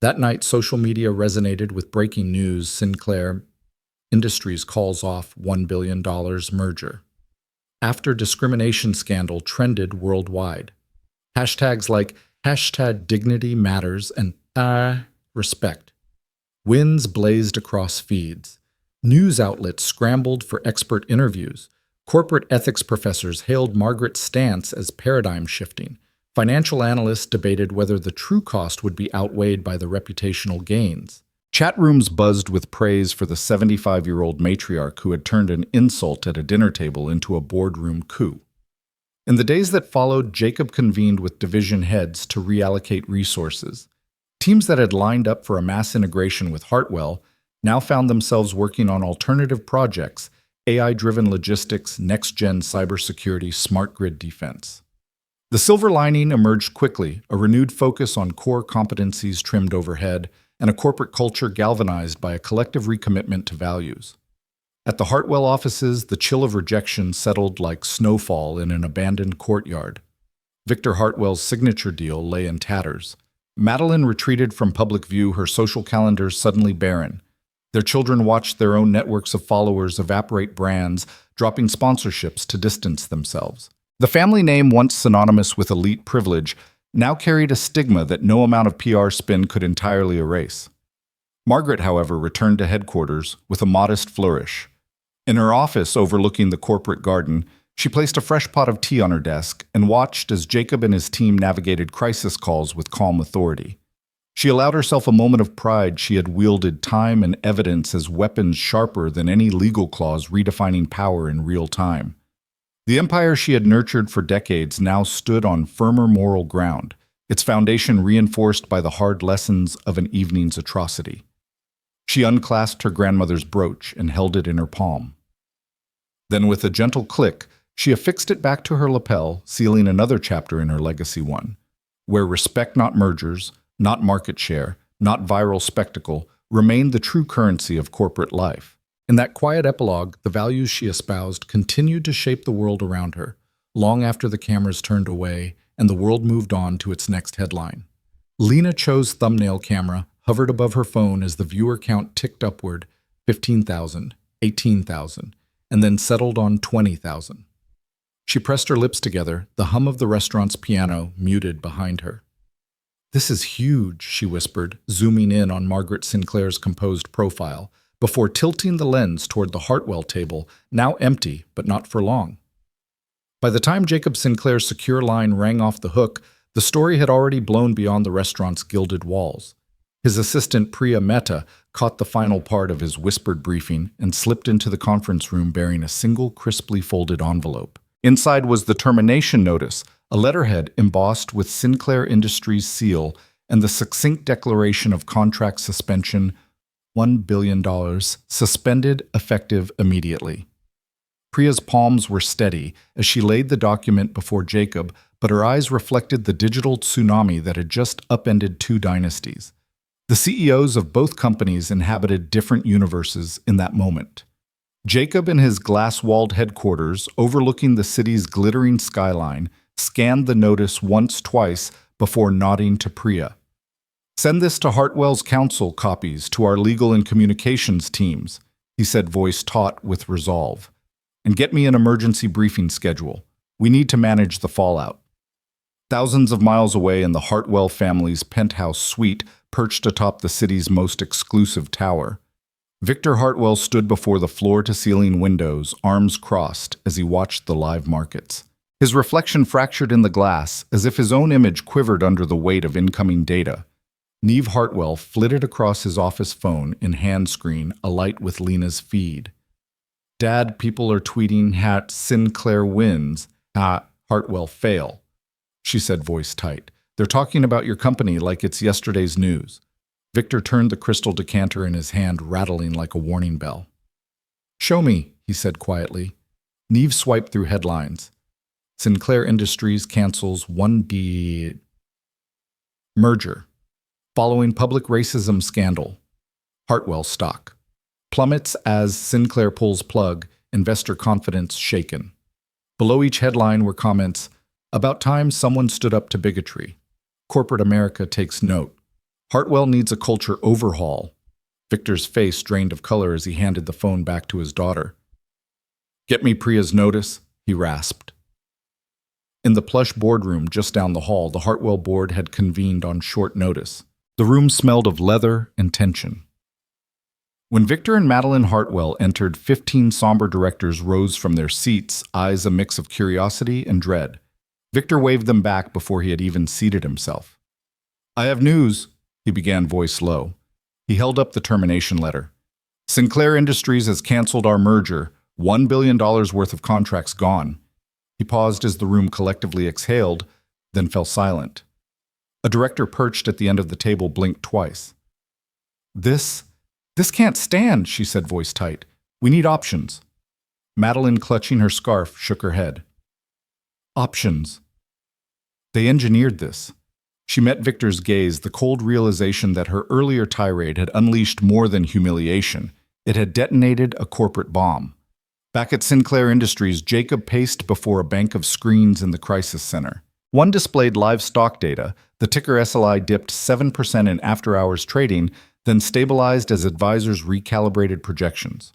That night, social media resonated with breaking news: Sinclair Industries calls off $1 billion merger. After discrimination scandal trended worldwide. Hashtags like #dignity matters and respect. Winds blazed across feeds. News outlets scrambled for expert interviews. Corporate ethics professors hailed Margaret's stance as paradigm shifting. Financial analysts debated whether the true cost would be outweighed by the reputational gains. Chat rooms buzzed with praise for the 75-year-old matriarch who had turned an insult at a dinner table into a boardroom coup. In the days that followed, Jacob convened with division heads to reallocate resources. Teams that had lined up for a mass integration with Hartwell now found themselves working on alternative projects: AI-driven logistics, next-gen cybersecurity, smart grid defense. The silver lining emerged quickly: a renewed focus on core competencies trimmed overhead, and a corporate culture galvanized by a collective recommitment to values. At the Hartwell offices, the chill of rejection settled like snowfall in an abandoned courtyard. Victor Hartwell's signature deal lay in tatters. Madeline retreated from public view, her social calendars suddenly barren. Their children watched their own networks of followers evaporate brands, dropping sponsorships to distance themselves. The family name, once synonymous with elite privilege, now carried a stigma that no amount of PR spin could entirely erase. Margaret, however, returned to headquarters with a modest flourish. In her office overlooking the corporate garden, she placed a fresh pot of tea on her desk and watched as Jacob and his team navigated crisis calls with calm authority. She allowed herself a moment of pride. She had wielded time and evidence as weapons sharper than any legal clause redefining power in real time. The empire she had nurtured for decades now stood on firmer moral ground, its foundation reinforced by the hard lessons of an evening's atrocity. She unclasped her grandmother's brooch and held it in her palm. Then, with a gentle click, she affixed it back to her lapel, sealing another chapter in her legacy one, where respect, not mergers, not market share, not viral spectacle, remained the true currency of corporate life. In that quiet epilogue, the values she espoused continued to shape the world around her, long after the cameras turned away and the world moved on to its next headline. Lena Cho's thumbnail camera hovered above her phone as the viewer count ticked upward, 15,000, 18,000, and then settled on 20,000. She pressed her lips together, the hum of the restaurant's piano muted behind her. "This is huge," she whispered, zooming in on Margaret Sinclair's composed profile, before tilting the lens toward the Hartwell table, now empty, but not for long. By the time Jacob Sinclair's secure line rang off the hook, the story had already blown beyond the restaurant's gilded walls. His assistant Priya Mehta caught the final part of his whispered briefing and slipped into the conference room bearing a single crisply folded envelope. Inside was the termination notice, a letterhead embossed with Sinclair Industries' seal and the succinct declaration of contract suspension, $1 billion, suspended, effective immediately. Priya's palms were steady as she laid the document before Jacob, but her eyes reflected the digital tsunami that had just upended two dynasties. The CEOs of both companies inhabited different universes in that moment. Jacob, in his glass-walled headquarters overlooking the city's glittering skyline, scanned the notice once, twice, before nodding to Priya. "Send this to Hartwell's counsel copies to our legal and communications teams," he said, voice taut with resolve. "And get me an emergency briefing schedule. We need to manage the fallout." Thousands of miles away in the Hartwell family's penthouse suite perched atop the city's most exclusive tower, Victor Hartwell stood before the floor-to-ceiling windows, arms crossed, as he watched the live markets. His reflection fractured in the glass, as if his own image quivered under the weight of incoming data. Neve Hartwell flitted across his office phone in hand screen, alight with Lena's feed. "Dad, people are tweeting hat Sinclair wins, Hartwell fail," she said, voice tight. "They're talking about your company like it's yesterday's news." Victor turned the crystal decanter in his hand, rattling like a warning bell. "Show me," he said quietly. Neve swiped through headlines. Sinclair Industries cancels 1D merger. Following public racism scandal. Hartwell stock plummets as Sinclair pulls plug, investor confidence shaken. Below each headline were comments, "About time someone stood up to bigotry. Corporate America takes note. Hartwell needs a culture overhaul." Victor's face drained of color as he handed the phone back to his daughter. "Get me Priya's notice," he rasped. In the plush boardroom just down the hall, the Hartwell board had convened on short notice. The room smelled of leather and tension. When Victor and Madeline Hartwell entered, 15 somber directors rose from their seats, eyes a mix of curiosity and dread. Victor waved them back before he had even seated himself. "I have news," he began, voice low. He held up the termination letter. "Sinclair Industries has canceled our merger. $1 billion worth of contracts gone." He paused as the room collectively exhaled, then fell silent. A director perched at the end of the table blinked twice. This can't stand," she said, voice tight. "We need options." Madeline, clutching her scarf, shook her head. "Options. They engineered this." She met Victor's gaze, the cold realization that her earlier tirade had unleashed more than humiliation. It had detonated a corporate bomb. Back at Sinclair Industries, Jacob paced before a bank of screens in the crisis center. One displayed live stock data. The ticker SLI dipped 7% in after-hours trading, then stabilized as advisors recalibrated projections.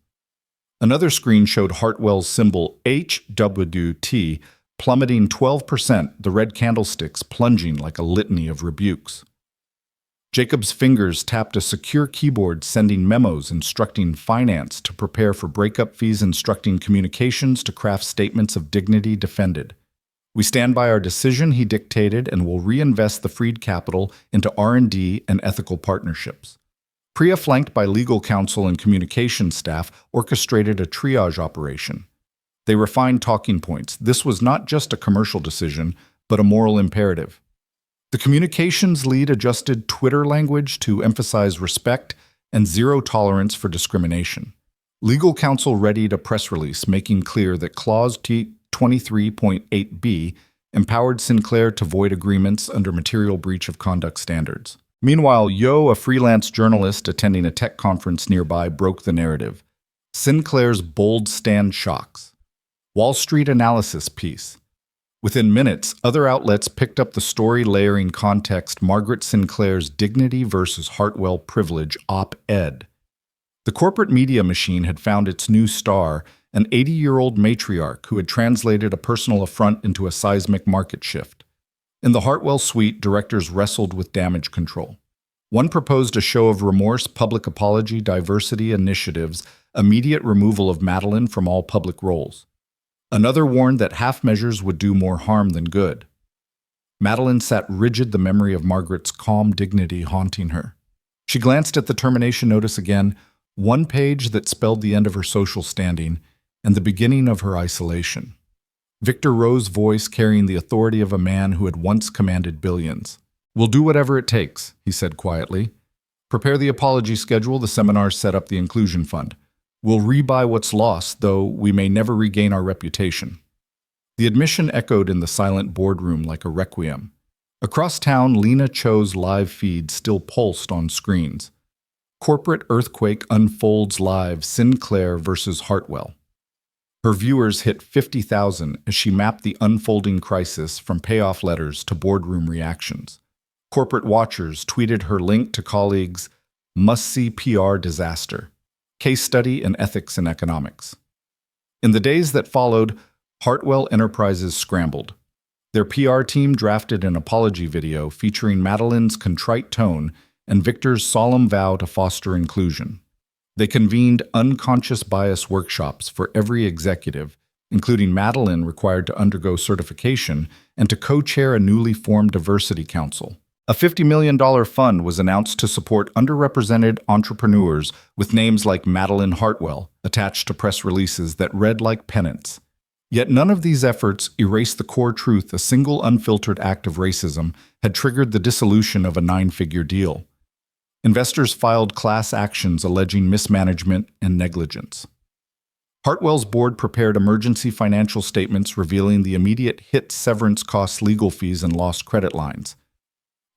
Another screen showed Hartwell's symbol HWT plummeting 12%, the red candlesticks plunging like a litany of rebukes. Jacob's fingers tapped a secure keyboard, sending memos instructing finance to prepare for breakup fees, instructing communications to craft statements of dignity defended. We stand by our decision, he dictated, and will reinvest the freed capital into R&D and ethical partnerships. Priya, flanked by legal counsel and communications staff, orchestrated a triage operation. They refined talking points. This was not just a commercial decision, but a moral imperative. The communications lead adjusted Twitter language to emphasize respect and zero tolerance for discrimination. Legal counsel readied a press release making clear that Clause 23.8b empowered Sinclair to void agreements under material breach of conduct standards. Meanwhile, Yo, a freelance journalist attending a tech conference nearby, broke the narrative. Sinclair's bold stand shocks. Wall Street analysis piece. Within minutes, other outlets picked up the story, layering context. Margaret Sinclair's dignity versus Hartwell privilege op-ed. The corporate media machine had found its new star, an 80-year-old matriarch who had translated a personal affront into a seismic market shift. In the Hartwell suite, directors wrestled with damage control. One proposed a show of remorse, public apology, diversity initiatives, immediate removal of Madeline from all public roles. Another warned that half measures would do more harm than good. Madeline sat rigid, the memory of Margaret's calm dignity haunting her. She glanced at the termination notice again, one page that spelled the end of her social standing and the beginning of her isolation. Victor Rowe's voice carrying the authority of a man who had once commanded billions. "We'll do whatever it takes," he said quietly. "Prepare the apology schedule, the seminars set up the inclusion fund. We'll rebuy what's lost, though we may never regain our reputation." The admission echoed in the silent boardroom like a requiem. Across town, Lena Cho's live feed still pulsed on screens. Corporate earthquake unfolds live, Sinclair versus Hartwell. Her viewers hit 50,000 as she mapped the unfolding crisis from payoff letters to boardroom reactions. Corporate watchers tweeted her link to colleagues' must-see PR disaster. Case study in ethics and economics. In the days that followed, Hartwell Enterprises scrambled. Their PR team drafted an apology video featuring Madeline's contrite tone and Victor's solemn vow to foster inclusion. They convened unconscious bias workshops for every executive, including Madeline, required to undergo certification and to co-chair a newly formed diversity council. A $50 million fund was announced to support underrepresented entrepreneurs with names like Madeline Hartwell attached to press releases that read like pennants. Yet none of these efforts erased the core truth: a single unfiltered act of racism had triggered the dissolution of a 9-figure deal. Investors filed class actions alleging mismanagement and negligence. Hartwell's board prepared emergency financial statements revealing the immediate hit: severance costs, legal fees, and lost credit lines.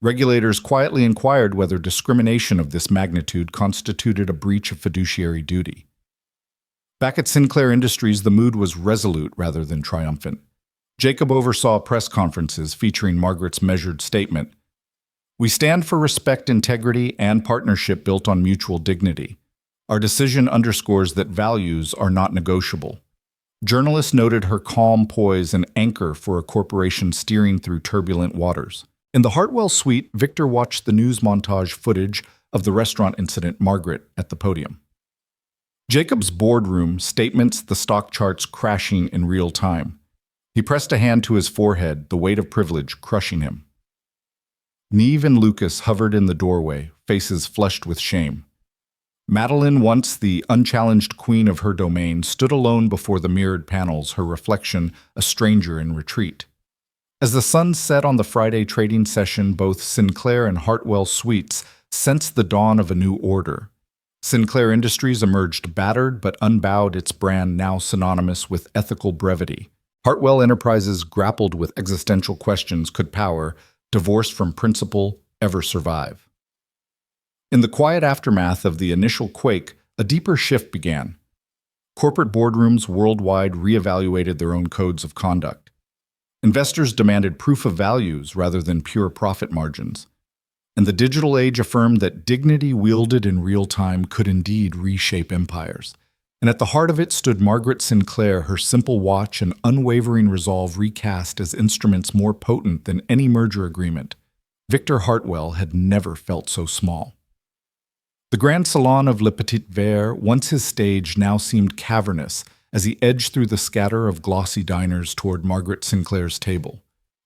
Regulators quietly inquired whether discrimination of this magnitude constituted a breach of fiduciary duty. Back at Sinclair Industries, the mood was resolute rather than triumphant. Jacob oversaw press conferences featuring Margaret's measured statement. "We stand for respect, integrity, and partnership built on mutual dignity. Our decision underscores that values are not negotiable." Journalists noted her calm poise, an anchor for a corporation steering through turbulent waters. In the Hartwell suite, Victor watched the news montage footage of the restaurant incident, Margaret at the podium. Jacob's boardroom, statements, the stock charts crashing in real time. He pressed a hand to his forehead, the weight of privilege crushing him. Neve and Lucas hovered in the doorway, faces flushed with shame. Madeline, once the unchallenged queen of her domain, stood alone before the mirrored panels, her reflection a stranger in retreat. As the sun set on the Friday trading session, both Sinclair and Hartwell suites sensed the dawn of a new order. Sinclair Industries emerged battered but unbowed, its brand now synonymous with ethical brevity. Hartwell Enterprises grappled with existential questions: could power, divorced from principle, ever survive? In the quiet aftermath of the initial quake, a deeper shift began. Corporate boardrooms worldwide reevaluated their own codes of conduct. Investors demanded proof of values rather than pure profit margins. And the digital age affirmed that dignity wielded in real time could indeed reshape empires. And at the heart of it stood Margaret Sinclair, her simple watch and unwavering resolve recast as instruments more potent than any merger agreement. Victor Hartwell had never felt so small. The grand salon of Le Petit Verre, once his stage, now seemed cavernous as he edged through the scatter of glossy diners toward Margaret Sinclair's table.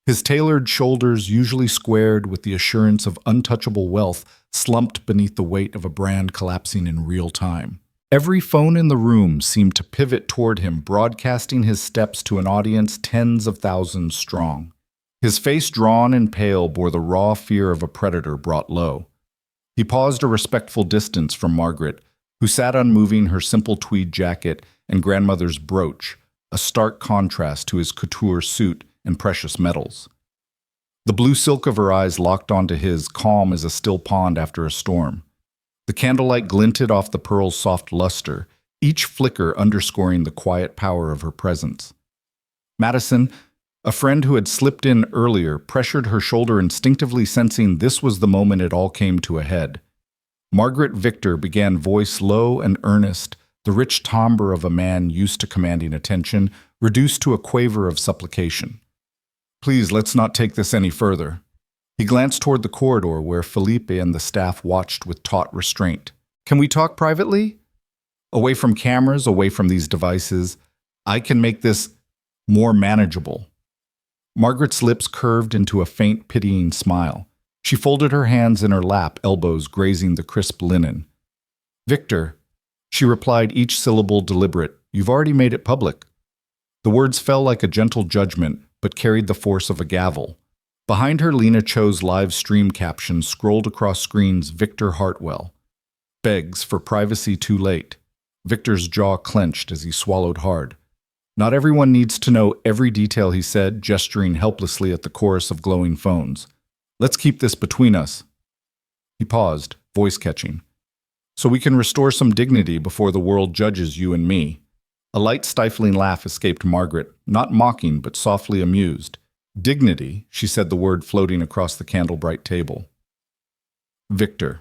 His tailored shoulders, usually squared with the assurance of untouchable wealth, slumped beneath the weight of a brand collapsing in real time. Every phone in the room seemed to pivot toward him, broadcasting his steps to an audience tens of thousands strong. His face, drawn and pale, bore the raw fear of a predator brought low. He paused a respectful distance from Margaret, who sat unmoving, her simple tweed jacket and grandmother's brooch, a stark contrast to his couture suit and precious metals. The blue silk of her eyes locked onto his, calm as a still pond after a storm. The candlelight glinted off the pearl's soft luster, each flicker underscoring the quiet power of her presence. Madison, a friend who had slipped in earlier, pressured her shoulder, instinctively sensing this was the moment it all came to a head. Margaret Victor began, voice low and earnest, the rich timbre of a man used to commanding attention, reduced to a quaver of supplication. "Please, let's not take this any further." He glanced toward the corridor where Felipe and the staff watched with taut restraint. "Can we talk privately? Away from cameras, away from these devices. I can make this more manageable." Margaret's lips curved into a faint, pitying smile. She folded her hands in her lap, elbows grazing the crisp linen. "Victor," she replied, each syllable deliberate, "you've already made it public." The words fell like a gentle judgment, but carried the force of a gavel. Behind her, Lena Cho's live stream caption scrolled across screens, "Victor Hartwell begs for privacy too late." Victor's jaw clenched as he swallowed hard. "Not everyone needs to know every detail," he said, gesturing helplessly at the chorus of glowing phones. "Let's keep this between us." He paused, voice catching. "So we can restore some dignity before the world judges you and me." A light, stifling laugh escaped Margaret, not mocking but softly amused. "Dignity," she said, the word floating across the candle-bright table. "Victor,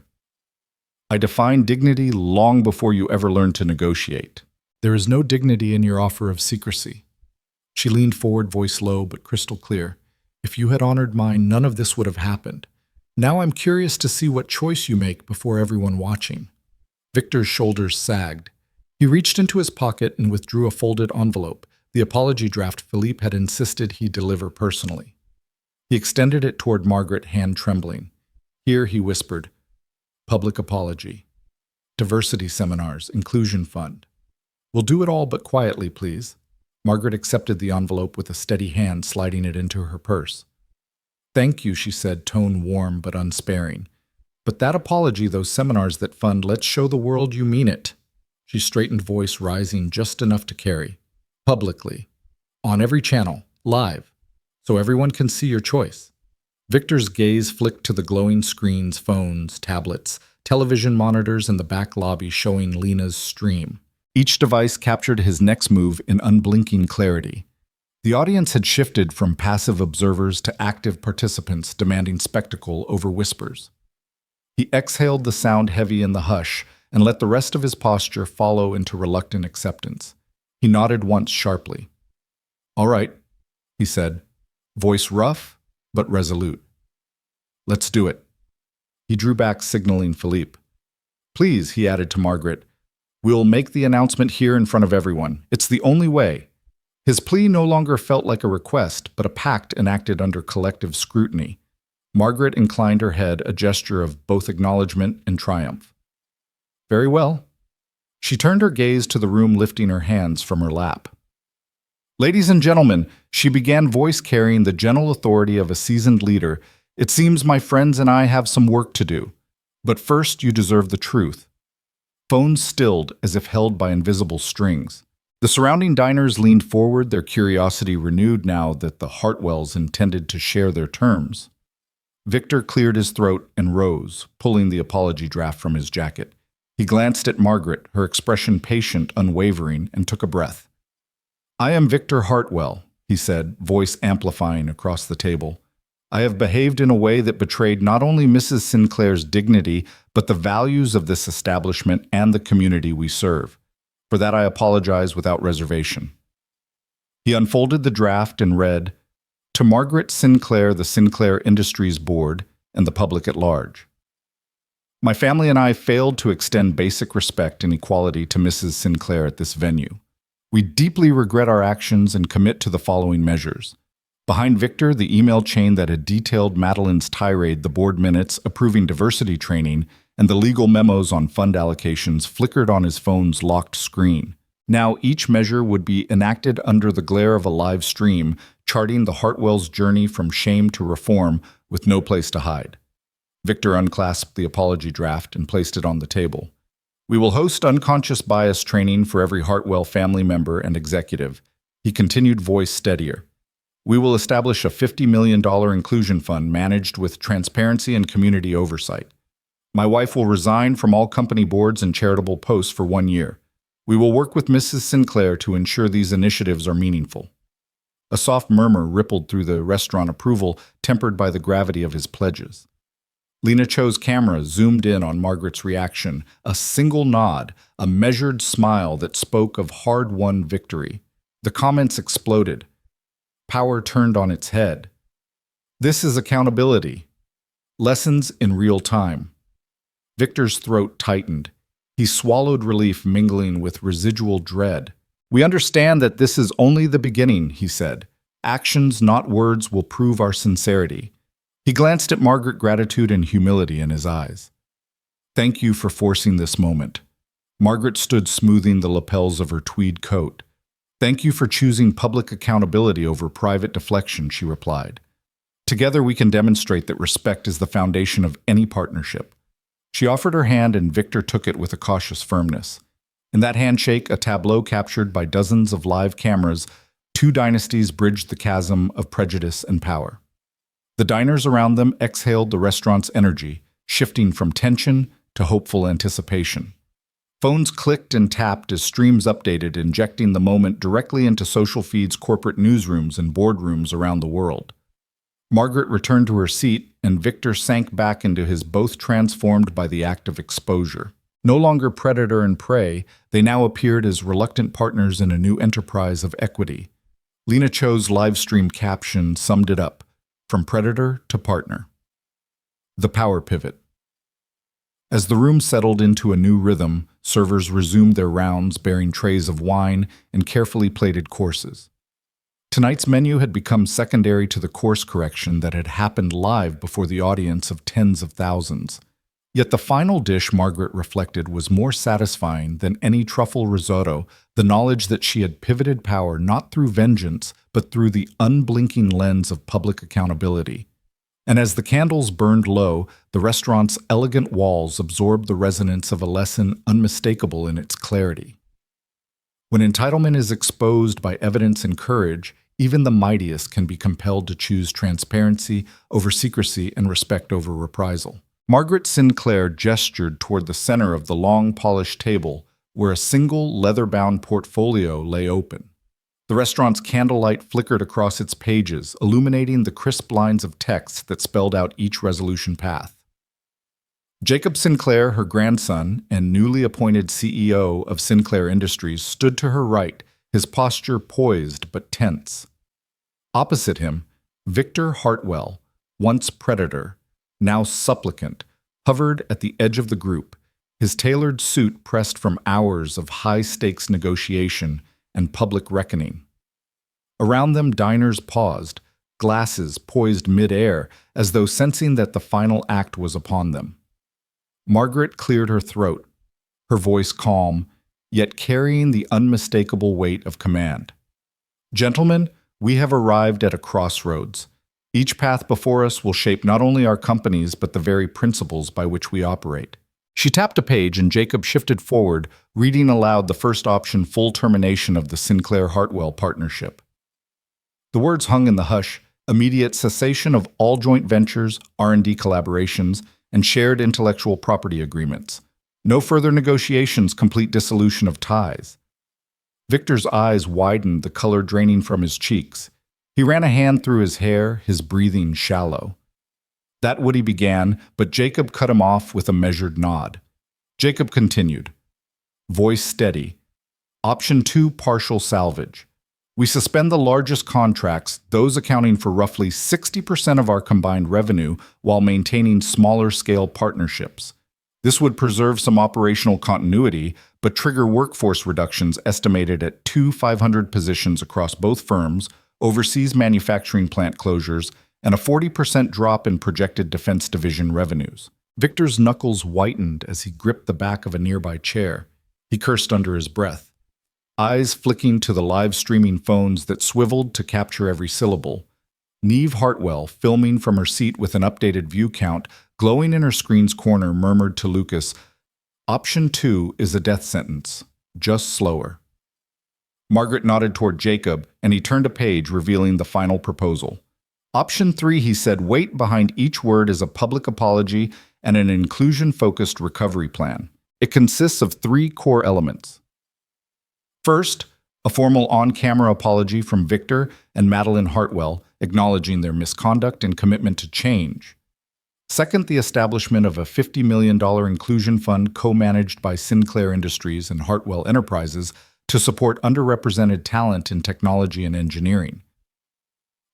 I defined dignity long before you ever learned to negotiate. There is no dignity in your offer of secrecy." She leaned forward, voice low but crystal clear. "If you had honored mine, none of this would have happened. Now I'm curious to see what choice you make before everyone watching." Victor's shoulders sagged. He reached into his pocket and withdrew a folded envelope, the apology draft Philippe had insisted he deliver personally. He extended it toward Margaret, hand trembling. "Here," he whispered, "public apology. Diversity seminars, inclusion fund. We'll do it all but quietly, please." Margaret accepted the envelope with a steady hand, sliding it into her purse. "Thank you," she said, tone warm but unsparing. "But that apology, those seminars that fund, let's show the world you mean it." She straightened, voice rising just enough to carry. "Publicly. On every channel. Live. So everyone can see your choice." Victor's gaze flicked to the glowing screens, phones, tablets, television monitors in the back lobby showing Lena's stream. Each device captured his next move in unblinking clarity. The audience had shifted from passive observers to active participants, demanding spectacle over whispers. He exhaled, the sound heavy in the hush, and let the rest of his posture follow into reluctant acceptance. He nodded once sharply. "All right," he said, voice rough but resolute. "Let's do it." He drew back, signaling Philippe. "Please," he added to Margaret, "we'll make the announcement here in front of everyone. It's the only way." His plea no longer felt like a request, but a pact enacted under collective scrutiny. Margaret inclined her head, a gesture of both acknowledgement and triumph. "Very well." She turned her gaze to the room, lifting her hands from her lap. "Ladies and gentlemen," she began, voice carrying the gentle authority of a seasoned leader, "it seems my friends and I have some work to do. But first, you deserve the truth." Phones stilled as if held by invisible strings. The surrounding diners leaned forward, their curiosity renewed now that the Hartwells intended to share their terms. Victor cleared his throat and rose, pulling the apology draft from his jacket. He glanced at Margaret, her expression patient, unwavering, and took a breath. "I am Victor Hartwell, he said, voice amplifying across the table. I have behaved in a way that betrayed not only Mrs. Sinclair's dignity, but the values of this establishment and the community we serve. For that I apologize without reservation. He unfolded the draft and read, To Margaret Sinclair, the Sinclair Industries Board, and the public at large. My family and I failed to extend basic respect and equality to Mrs. Sinclair at this venue. We deeply regret our actions and commit to the following measures. Behind Victor, the email chain that had detailed Madeline's tirade, the board minutes approving diversity training, and the legal memos on fund allocations flickered on his phone's locked screen. Now each measure would be enacted under the glare of a live stream, charting the Hartwells' journey from shame to reform with no place to hide. Victor unclasped the apology draft and placed it on the table. We will host unconscious bias training for every Hartwell family member and executive. He continued, voice steadier. We will establish a $50 million inclusion fund managed with transparency and community oversight. My wife will resign from all company boards and charitable posts for 1 year. We will work with Mrs. Sinclair to ensure these initiatives are meaningful. A soft murmur rippled through the restaurant, approval tempered by the gravity of his pledges. Lena Cho's camera zoomed in on Margaret's reaction, a single nod, a measured smile that spoke of hard-won victory. The comments exploded. Power turned on its head. This is accountability. Lessons in real time. Victor's throat tightened. He swallowed relief mingling with residual dread. We understand that this is only the beginning, he said. Actions, not words, will prove our sincerity. He glanced at Margaret, gratitude and humility in his eyes. Thank you for forcing this moment. Margaret stood smoothing the lapels of her tweed coat. Thank you for choosing public accountability over private deflection, she replied. Together we can demonstrate that respect is the foundation of any partnership. She offered her hand and Victor took it with a cautious firmness. In that handshake, a tableau captured by dozens of live cameras, two dynasties bridged the chasm of prejudice and power. The diners around them exhaled the restaurant's energy, shifting from tension to hopeful anticipation. Phones clicked and tapped as streams updated, injecting the moment directly into social feeds, corporate newsrooms, and boardrooms around the world. Margaret returned to her seat, and Victor sank back into his, both transformed by the act of exposure. No longer predator and prey, they now appeared as reluctant partners in a new enterprise of equity. Lena Cho's live-stream caption summed it up, from predator to partner. The power pivot. As the room settled into a new rhythm, servers resumed their rounds bearing trays of wine and carefully plated courses. Tonight's menu had become secondary to the course correction that had happened live before the audience of tens of thousands. Yet the final dish, Margaret reflected, was more satisfying than any truffle risotto, the knowledge that she had pivoted power not through vengeance, but through the unblinking lens of public accountability. And as the candles burned low, the restaurant's elegant walls absorbed the resonance of a lesson unmistakable in its clarity. When entitlement is exposed by evidence and courage, even the mightiest can be compelled to choose transparency over secrecy and respect over reprisal. Margaret Sinclair gestured toward the center of the long, polished table where a single leather-bound portfolio lay open. The restaurant's candlelight flickered across its pages, illuminating the crisp lines of text that spelled out each resolution path. Jacob Sinclair, her grandson and newly appointed CEO of Sinclair Industries, stood to her right, his posture poised but tense. Opposite him, Victor Hartwell, once predator, now supplicant, hovered at the edge of the group, his tailored suit pressed from hours of high-stakes negotiation and public reckoning. Around them, diners paused, glasses poised mid-air, as though sensing that the final act was upon them. Margaret cleared her throat, her voice calm, yet carrying the unmistakable weight of command. Gentlemen, we have arrived at a crossroads. Each path before us will shape not only our companies, but the very principles by which we operate. She tapped a page and Jacob shifted forward, reading aloud the first option, full termination of the Sinclair-Hartwell partnership. The words hung in the hush, immediate cessation of all joint ventures, R&D collaborations, and shared intellectual property agreements. No further negotiations, complete dissolution of ties. Victor's eyes widened, the color draining from his cheeks. He ran a hand through his hair, his breathing shallow. That Woody began, but Jacob cut him off with a measured nod. Jacob continued, voice steady. Option 2, partial salvage. We suspend the largest contracts, those accounting for roughly 60% of our combined revenue, while maintaining smaller-scale partnerships. This would preserve some operational continuity, but trigger workforce reductions estimated at 500 positions across both firms, overseas manufacturing plant closures, and a 40% drop in projected Defense Division revenues. Victor's knuckles whitened as he gripped the back of a nearby chair. He cursed under his breath, eyes flicking to the live-streaming phones that swiveled to capture every syllable. Neve Hartwell, filming from her seat with an updated view count, glowing in her screen's corner, murmured to Lucas, Option 2 is a death sentence, just slower. Margaret nodded toward Jacob, and he turned a page, revealing the final proposal. Option 3, he said, weight behind each word is a public apology and an inclusion-focused recovery plan. It consists of 3 core elements. First, a formal on-camera apology from Victor and Madeline Hartwell, acknowledging their misconduct and commitment to change. Second, the establishment of a $50 million inclusion fund co-managed by Sinclair Industries and Hartwell Enterprises to support underrepresented talent in technology and engineering.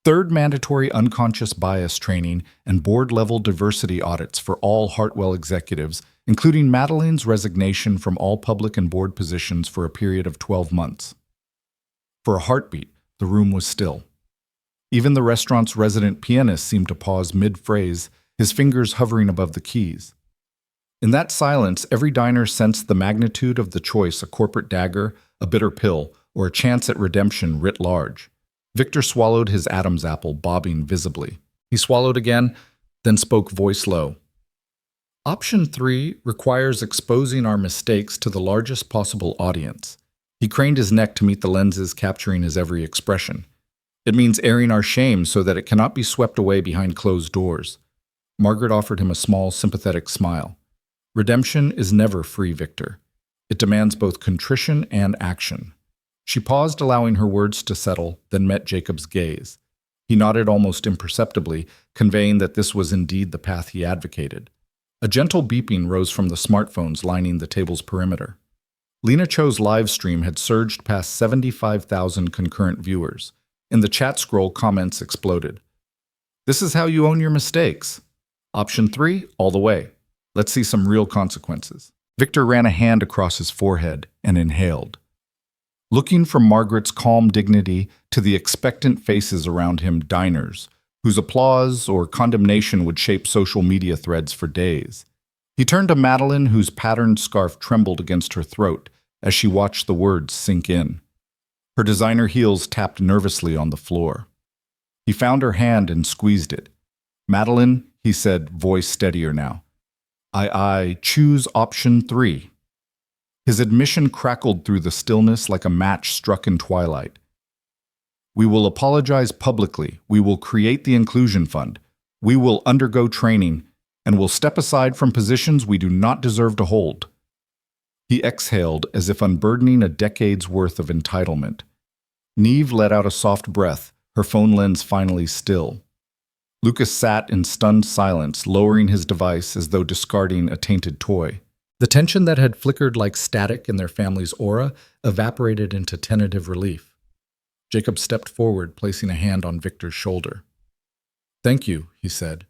Third, mandatory unconscious bias training and board-level diversity audits for all Hartwell executives, including Madeline's resignation from all public and board positions for a period of 12 months. For a heartbeat, the room was still. Even the restaurant's resident pianist seemed to pause mid-phrase, his fingers hovering above the keys. In that silence, every diner sensed the magnitude of the choice, a corporate dagger, a bitter pill, or a chance at redemption writ large. Victor swallowed his Adam's apple, bobbing visibly. He swallowed again, then spoke voice low. Option 3 requires exposing our mistakes to the largest possible audience. He craned his neck to meet the lenses capturing his every expression. It means airing our shame so that it cannot be swept away behind closed doors. Margaret offered him a small, sympathetic smile. Redemption is never free, Victor. It demands both contrition and action. She paused, allowing her words to settle, then met Jacob's gaze. He nodded almost imperceptibly, conveying that this was indeed the path he advocated. A gentle beeping rose from the smartphones lining the table's perimeter. Lena Cho's live stream had surged past 75,000 concurrent viewers. In the chat scroll, comments exploded. This is how you own your mistakes. Option 3, all the way. Let's see some real consequences. Victor ran a hand across his forehead and inhaled. Looking from Margaret's calm dignity to the expectant faces around him, diners, whose applause or condemnation would shape social media threads for days. He turned to Madeline, whose patterned scarf trembled against her throat as she watched the words sink in. Her designer heels tapped nervously on the floor. He found her hand and squeezed it. Madeline, he said, voice steadier now. I choose option 3. His admission crackled through the stillness like a match struck in twilight. We will apologize publicly. We will create the inclusion fund. We will undergo training and will step aside from positions we do not deserve to hold. He exhaled as if unburdening a decade's worth of entitlement. Neve let out a soft breath, her phone lens finally still. Lucas sat in stunned silence, lowering his device as though discarding a tainted toy. The tension that had flickered like static in their family's aura evaporated into tentative relief. Jacob stepped forward, placing a hand on Victor's shoulder. Thank you, he said,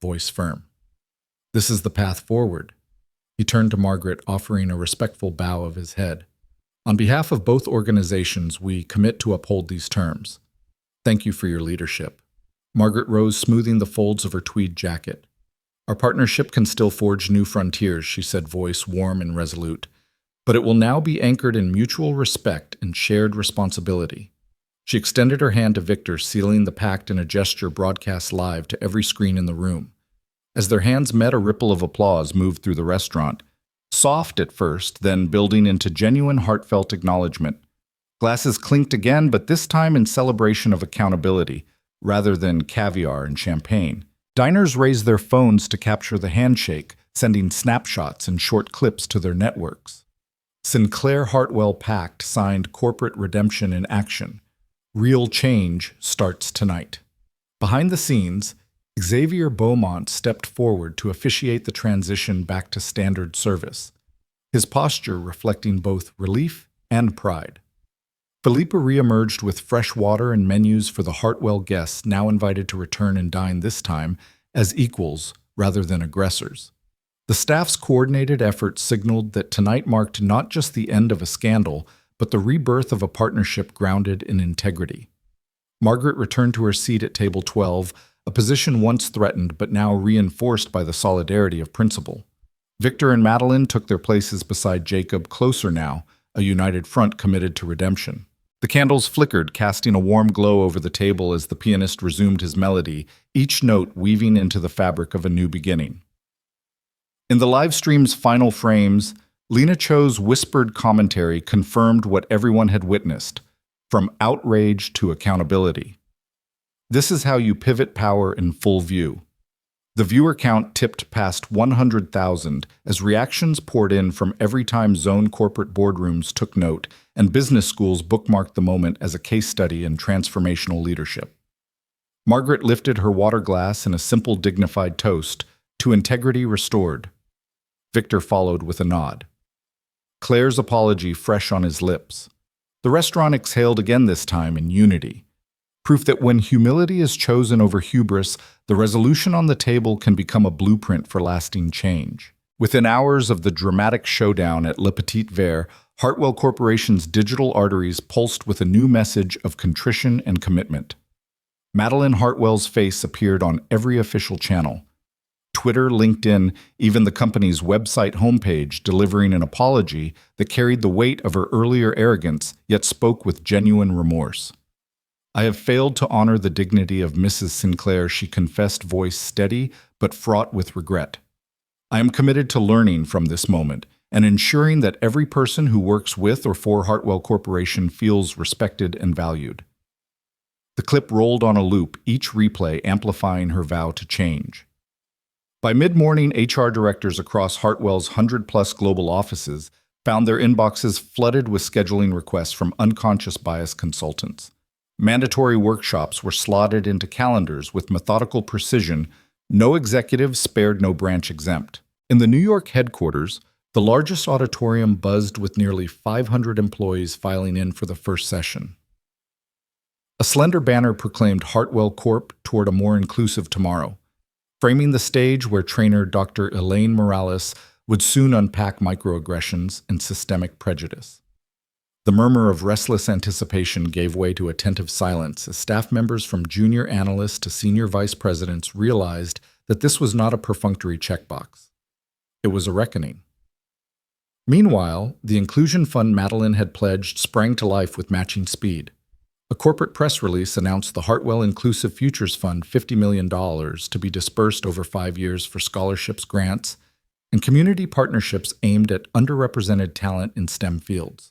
voice firm. This is the path forward. He turned to Margaret, offering a respectful bow of his head. On behalf of both organizations, we commit to uphold these terms. Thank you for your leadership. Margaret rose, smoothing the folds of her tweed jacket. Our partnership can still forge new frontiers, she said, voice warm and resolute. But it will now be anchored in mutual respect and shared responsibility. She extended her hand to Victor, sealing the pact in a gesture broadcast live to every screen in the room. As their hands met, a ripple of applause moved through the restaurant. Soft at first, then building into genuine, heartfelt acknowledgement. Glasses clinked again, but this time in celebration of accountability, rather than caviar and champagne. Diners raised their phones to capture the handshake, sending snapshots and short clips to their networks. Sinclair Hartwell Pact signed corporate redemption in action. Real change starts tonight. Behind the scenes, Xavier Beaumont stepped forward to officiate the transition back to standard service, his posture reflecting both relief and pride. Philippa reemerged with fresh water and menus for the Hartwell guests now invited to return and dine this time as equals rather than aggressors. The staff's coordinated effort signaled that tonight marked not just the end of a scandal, but the rebirth of a partnership grounded in integrity. Margaret returned to her seat at table 12, a position once threatened but now reinforced by the solidarity of principle. Victor and Madeline took their places beside Jacob, closer now, a united front committed to redemption. The candles flickered, casting a warm glow over the table as the pianist resumed his melody, each note weaving into the fabric of a new beginning. In the live stream's final frames, Lena Cho's whispered commentary confirmed what everyone had witnessed, from outrage to accountability. This is how you pivot power in full view. The viewer count tipped past 100,000 as reactions poured in from every time Zone corporate boardrooms took note and business schools bookmarked the moment as a case study in transformational leadership. Margaret lifted her water glass in a simple, dignified toast to integrity restored. Victor followed with a nod. Claire's apology fresh on his lips. The restaurant exhaled again this time in unity. Proof that when humility is chosen over hubris, the resolution on the table can become a blueprint for lasting change. Within hours of the dramatic showdown at Le Petit Verre, Hartwell Corporation's digital arteries pulsed with a new message of contrition and commitment. Madeline Hartwell's face appeared on every official channel. Twitter, LinkedIn, even the company's website homepage delivering an apology that carried the weight of her earlier arrogance, yet spoke with genuine remorse. I have failed to honor the dignity of Mrs. Sinclair, she confessed, voice steady but fraught with regret. I am committed to learning from this moment and ensuring that every person who works with or for Hartwell Corporation feels respected and valued. The clip rolled on a loop, each replay amplifying her vow to change. By mid-morning, HR directors across Hartwell's 100-plus global offices found their inboxes flooded with scheduling requests from unconscious bias consultants. Mandatory workshops were slotted into calendars with methodical precision. No executive spared, no branch exempt. In the New York headquarters, the largest auditorium buzzed with nearly 500 employees filing in for the first session. A slender banner proclaimed Hartwell Corp toward a more inclusive tomorrow, framing the stage where trainer Dr. Elaine Morales would soon unpack microaggressions and systemic prejudice. The murmur of restless anticipation gave way to attentive silence as staff members from junior analysts to senior vice presidents realized that this was not a perfunctory checkbox. It was a reckoning. Meanwhile, the inclusion fund Madeline had pledged sprang to life with matching speed. A corporate press release announced the Hartwell Inclusive Futures Fund $50 million to be dispersed over 5 years for scholarships, grants, and community partnerships aimed at underrepresented talent in STEM fields.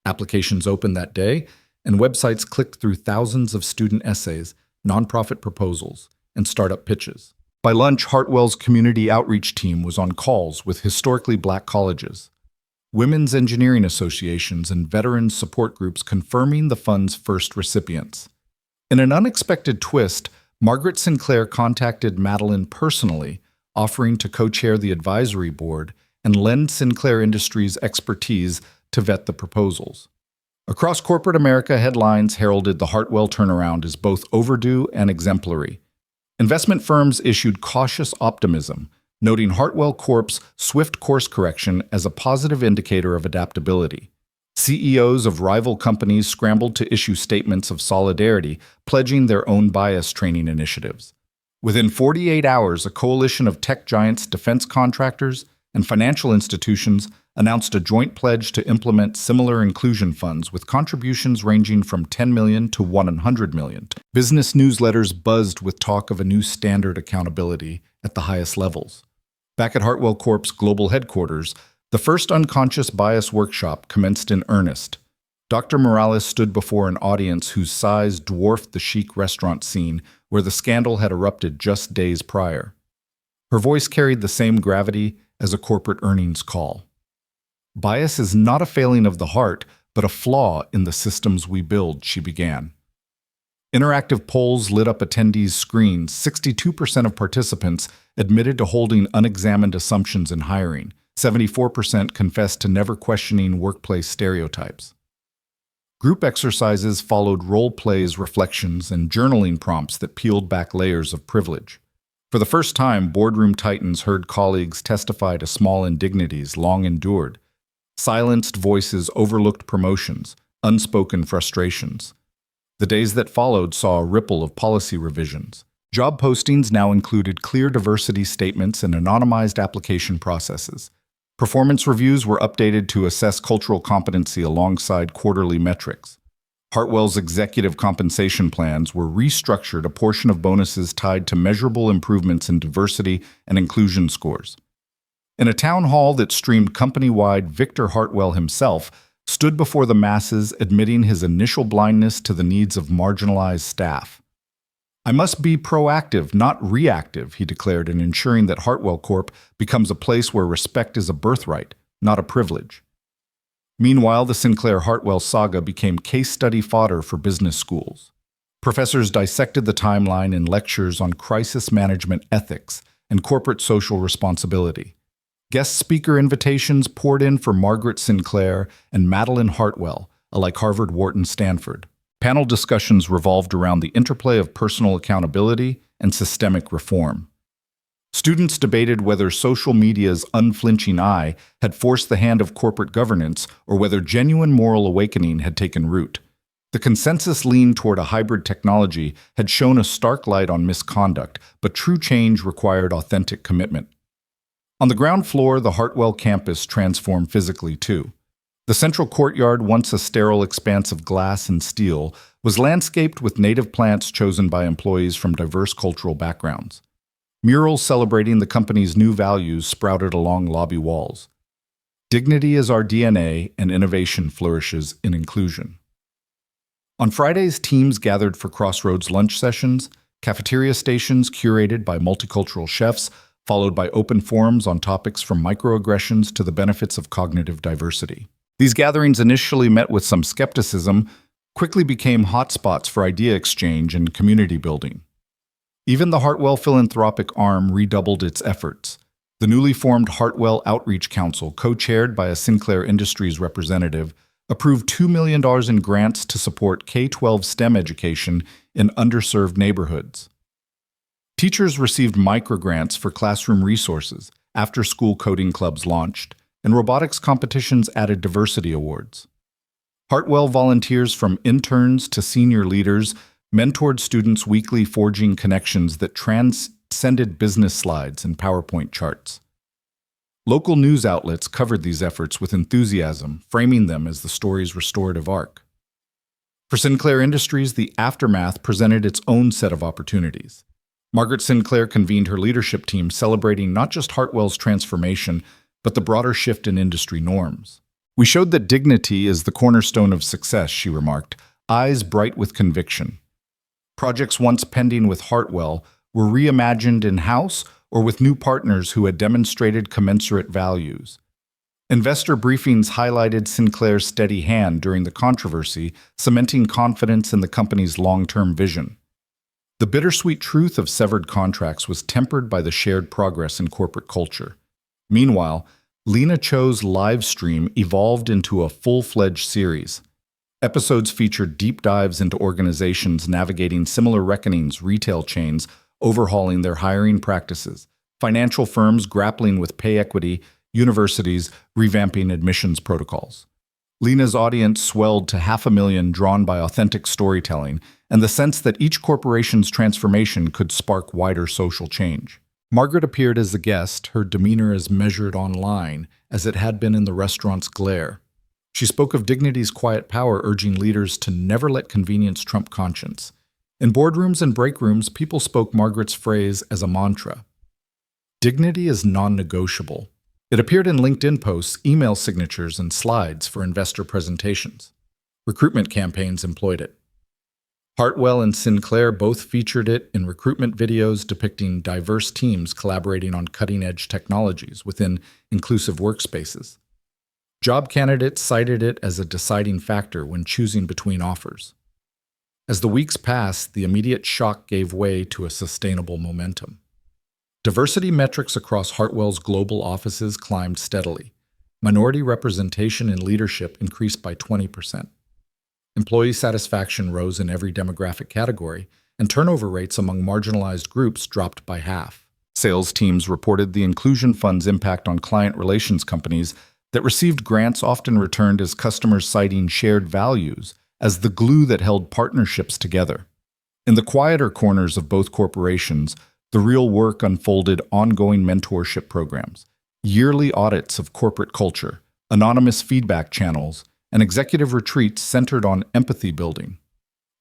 Applications opened that day, and websites clicked through thousands of student essays, nonprofit proposals, and startup pitches. By lunch, Hartwell's community outreach team was on calls with historically black colleges, women's engineering associations, and veterans support groups confirming the fund's first recipients. In an unexpected twist, Margaret Sinclair contacted Madeline personally, offering to co-chair the advisory board and lend Sinclair Industries' expertise to vet the proposals. Across corporate America, headlines heralded the Hartwell turnaround as both overdue and exemplary. Investment firms issued cautious optimism, noting Hartwell Corp's swift course correction as a positive indicator of adaptability. CEOs of rival companies scrambled to issue statements of solidarity, pledging their own bias training initiatives. Within 48 hours, a coalition of tech giants, defense contractors, and financial institutions announced a joint pledge to implement similar inclusion funds with contributions ranging from $10 million to $100 million. Business newsletters buzzed with talk of a new standard accountability at the highest levels. Back at Hartwell Corp's global headquarters, the first unconscious bias workshop commenced in earnest. Dr. Morales stood before an audience whose size dwarfed the chic restaurant scene where the scandal had erupted just days prior. Her voice carried the same gravity as a corporate earnings call. Bias is not a failing of the heart, but a flaw in the systems we build, she began. Interactive polls lit up attendees' screens. 62% of participants admitted to holding unexamined assumptions in hiring. 74% confessed to never questioning workplace stereotypes. Group exercises followed role plays, reflections, and journaling prompts that peeled back layers of privilege. For the first time, boardroom titans heard colleagues testify to small indignities long endured. Silenced voices overlooked promotions, unspoken frustrations. The days that followed saw a ripple of policy revisions. Job postings now included clear diversity statements and anonymized application processes. Performance reviews were updated to assess cultural competency alongside quarterly metrics. Hartwell's executive compensation plans were restructured, a portion of bonuses tied to measurable improvements in diversity and inclusion scores. In a town hall that streamed company-wide, Victor Hartwell himself stood before the masses, admitting his initial blindness to the needs of marginalized staff. "I must be proactive, not reactive," he declared, in ensuring that Hartwell Corp becomes a place where respect is a birthright, not a privilege. Meanwhile, the Sinclair-Hartwell saga became case study fodder for business schools. Professors dissected the timeline in lectures on crisis management ethics and corporate social responsibility. Guest speaker invitations poured in for Margaret Sinclair and Madeline Hartwell, alike Harvard, Wharton, Stanford. Panel discussions revolved around the interplay of personal accountability and systemic reform. Students debated whether social media's unflinching eye had forced the hand of corporate governance or whether genuine moral awakening had taken root. The consensus lean toward a hybrid technology had shone a stark light on misconduct, but true change required authentic commitment. On the ground floor, the Hartwell campus transformed physically, too. The central courtyard, once a sterile expanse of glass and steel, was landscaped with native plants chosen by employees from diverse cultural backgrounds. Murals celebrating the company's new values sprouted along lobby walls. Dignity is our DNA, and innovation flourishes in inclusion. On Fridays, teams gathered for Crossroads lunch sessions, cafeteria stations curated by multicultural chefs, followed by open forums on topics from microaggressions to the benefits of cognitive diversity. These gatherings, initially met with some skepticism, quickly became hotspots for idea exchange and community building. Even the Hartwell philanthropic arm redoubled its efforts. The newly formed Hartwell Outreach Council, co-chaired by a Sinclair Industries representative, approved $2 million in grants to support K-12 STEM education in underserved neighborhoods. Teachers received microgrants for classroom resources, after-school coding clubs launched, and robotics competitions added diversity awards. Hartwell volunteers from interns to senior leaders mentored students weekly, forging connections that transcended business slides and PowerPoint charts. Local news outlets covered these efforts with enthusiasm, framing them as the story's restorative arc. For Sinclair Industries, the aftermath presented its own set of opportunities. Margaret Sinclair convened her leadership team, celebrating not just Hartwell's transformation, but the broader shift in industry norms. "We showed that dignity is the cornerstone of success," she remarked, eyes bright with conviction. Projects once pending with Hartwell were reimagined in-house or with new partners who had demonstrated commensurate values. Investor briefings highlighted Sinclair's steady hand during the controversy, cementing confidence in the company's long-term vision. The bittersweet truth of severed contracts was tempered by the shared progress in corporate culture. Meanwhile, Lena Cho's live stream evolved into a full-fledged series. Episodes featured deep dives into organizations navigating similar reckonings, retail chains overhauling their hiring practices, financial firms grappling with pay equity, universities revamping admissions protocols. Lena's audience swelled to 500,000, drawn by authentic storytelling and the sense that each corporation's transformation could spark wider social change. Margaret appeared as a guest, her demeanor as measured online as it had been in the restaurant's glare. She spoke of dignity's quiet power, urging leaders to never let convenience trump conscience. In boardrooms and break rooms, people spoke Margaret's phrase as a mantra. Dignity is non-negotiable. It appeared in LinkedIn posts, email signatures, and slides for investor presentations. Recruitment campaigns employed it. Hartwell and Sinclair both featured it in recruitment videos depicting diverse teams collaborating on cutting-edge technologies within inclusive workspaces. Job candidates cited it as a deciding factor when choosing between offers. As the weeks passed, the immediate shock gave way to a sustainable momentum. Diversity metrics across Hartwell's global offices climbed steadily. Minority representation in leadership increased by 20%. Employee satisfaction rose in every demographic category, and turnover rates among marginalized groups dropped by half. Sales teams reported the Inclusion Fund's impact on client relations companies that received grants often returned as customers citing shared values as the glue that held partnerships together. In the quieter corners of both corporations, the real work unfolded: ongoing mentorship programs, yearly audits of corporate culture, anonymous feedback channels, and executive retreats centered on empathy building.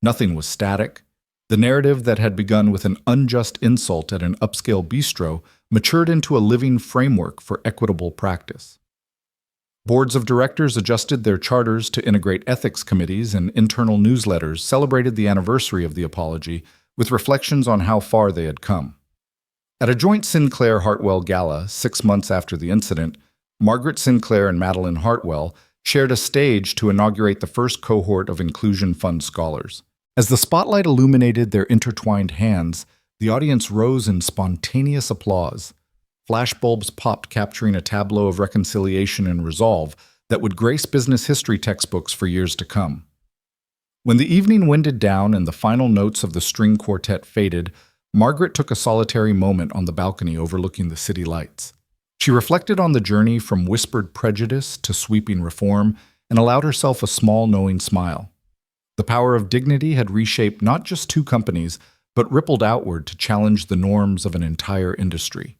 Nothing was static. The narrative that had begun with an unjust insult at an upscale bistro matured into a living framework for equitable practice. Boards of directors adjusted their charters to integrate ethics committees, and internal newsletters celebrated the anniversary of the apology with reflections on how far they had come. At a joint Sinclair-Hartwell gala 6 months after the incident, Margaret Sinclair and Madeline Hartwell shared a stage to inaugurate the first cohort of Inclusion Fund scholars. As the spotlight illuminated their intertwined hands, the audience rose in spontaneous applause. Flashbulbs popped, capturing a tableau of reconciliation and resolve that would grace business history textbooks for years to come. When the evening winded down and the final notes of the string quartet faded, Margaret took a solitary moment on the balcony overlooking the city lights. She reflected on the journey from whispered prejudice to sweeping reform and allowed herself a small, knowing smile. The power of dignity had reshaped not just 2 companies, but rippled outward to challenge the norms of an entire industry.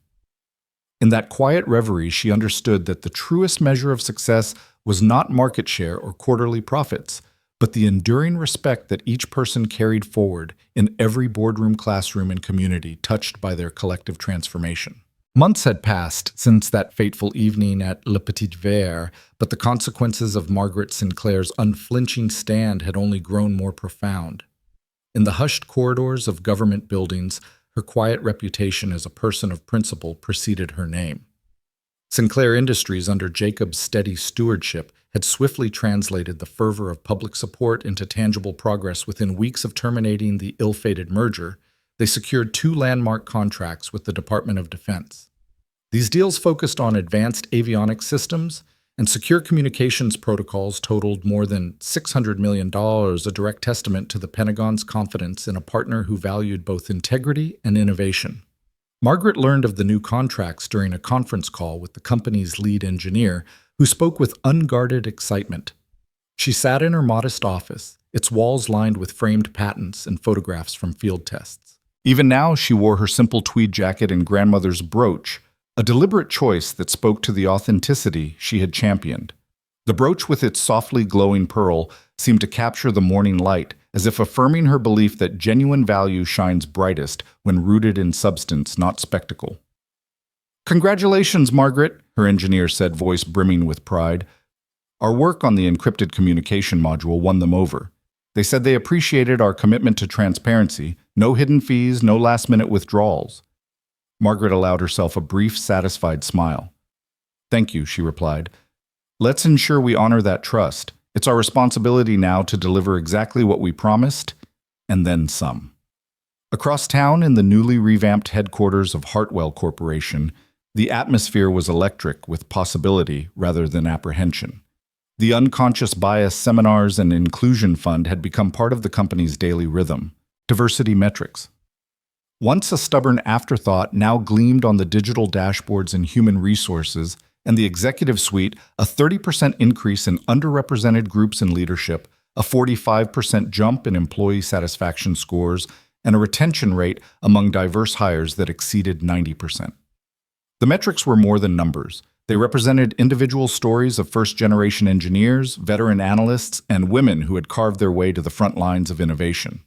In that quiet reverie, she understood that the truest measure of success was not market share or quarterly profits, but the enduring respect that each person carried forward in every boardroom, classroom, and community touched by their collective transformation. Months had passed since that fateful evening at Le Petit Verre, but the consequences of Margaret Sinclair's unflinching stand had only grown more profound. In the hushed corridors of government buildings, her quiet reputation as a person of principle preceded her name. Sinclair Industries, under Jacob's steady stewardship, had swiftly translated the fervor of public support into tangible progress. Within weeks of terminating the ill-fated merger, they secured 2 landmark contracts with the Department of Defense. These deals focused on advanced avionics systems and secure communications protocols totaled more than $600 million, a direct testament to the Pentagon's confidence in a partner who valued both integrity and innovation. Margaret learned of the new contracts during a conference call with the company's lead engineer, who spoke with unguarded excitement. She sat in her modest office, its walls lined with framed patents and photographs from field tests. Even now, she wore her simple tweed jacket and grandmother's brooch, a deliberate choice that spoke to the authenticity she had championed. The brooch, with its softly glowing pearl, seemed to capture the morning light, as if affirming her belief that genuine value shines brightest when rooted in substance, not spectacle. "Congratulations, Margaret," her engineer said, voice brimming with pride. "Our work on the encrypted communication module won them over. They said they appreciated our commitment to transparency, no hidden fees, no last-minute withdrawals." Margaret allowed herself a brief, satisfied smile. "Thank you," she replied. "Let's ensure we honor that trust. It's our responsibility now to deliver exactly what we promised, and then some." Across town, in the newly revamped headquarters of Hartwell Corporation, the atmosphere was electric with possibility rather than apprehension. The unconscious bias seminars and Inclusion Fund had become part of the company's daily rhythm. Diversity metrics, once a stubborn afterthought, now gleamed on the digital dashboards in human resources and the executive suite, a 30% increase in underrepresented groups in leadership, a 45% jump in employee satisfaction scores, and a retention rate among diverse hires that exceeded 90%. The metrics were more than numbers. They represented individual stories of first-generation engineers, veteran analysts, and women who had carved their way to the front lines of innovation.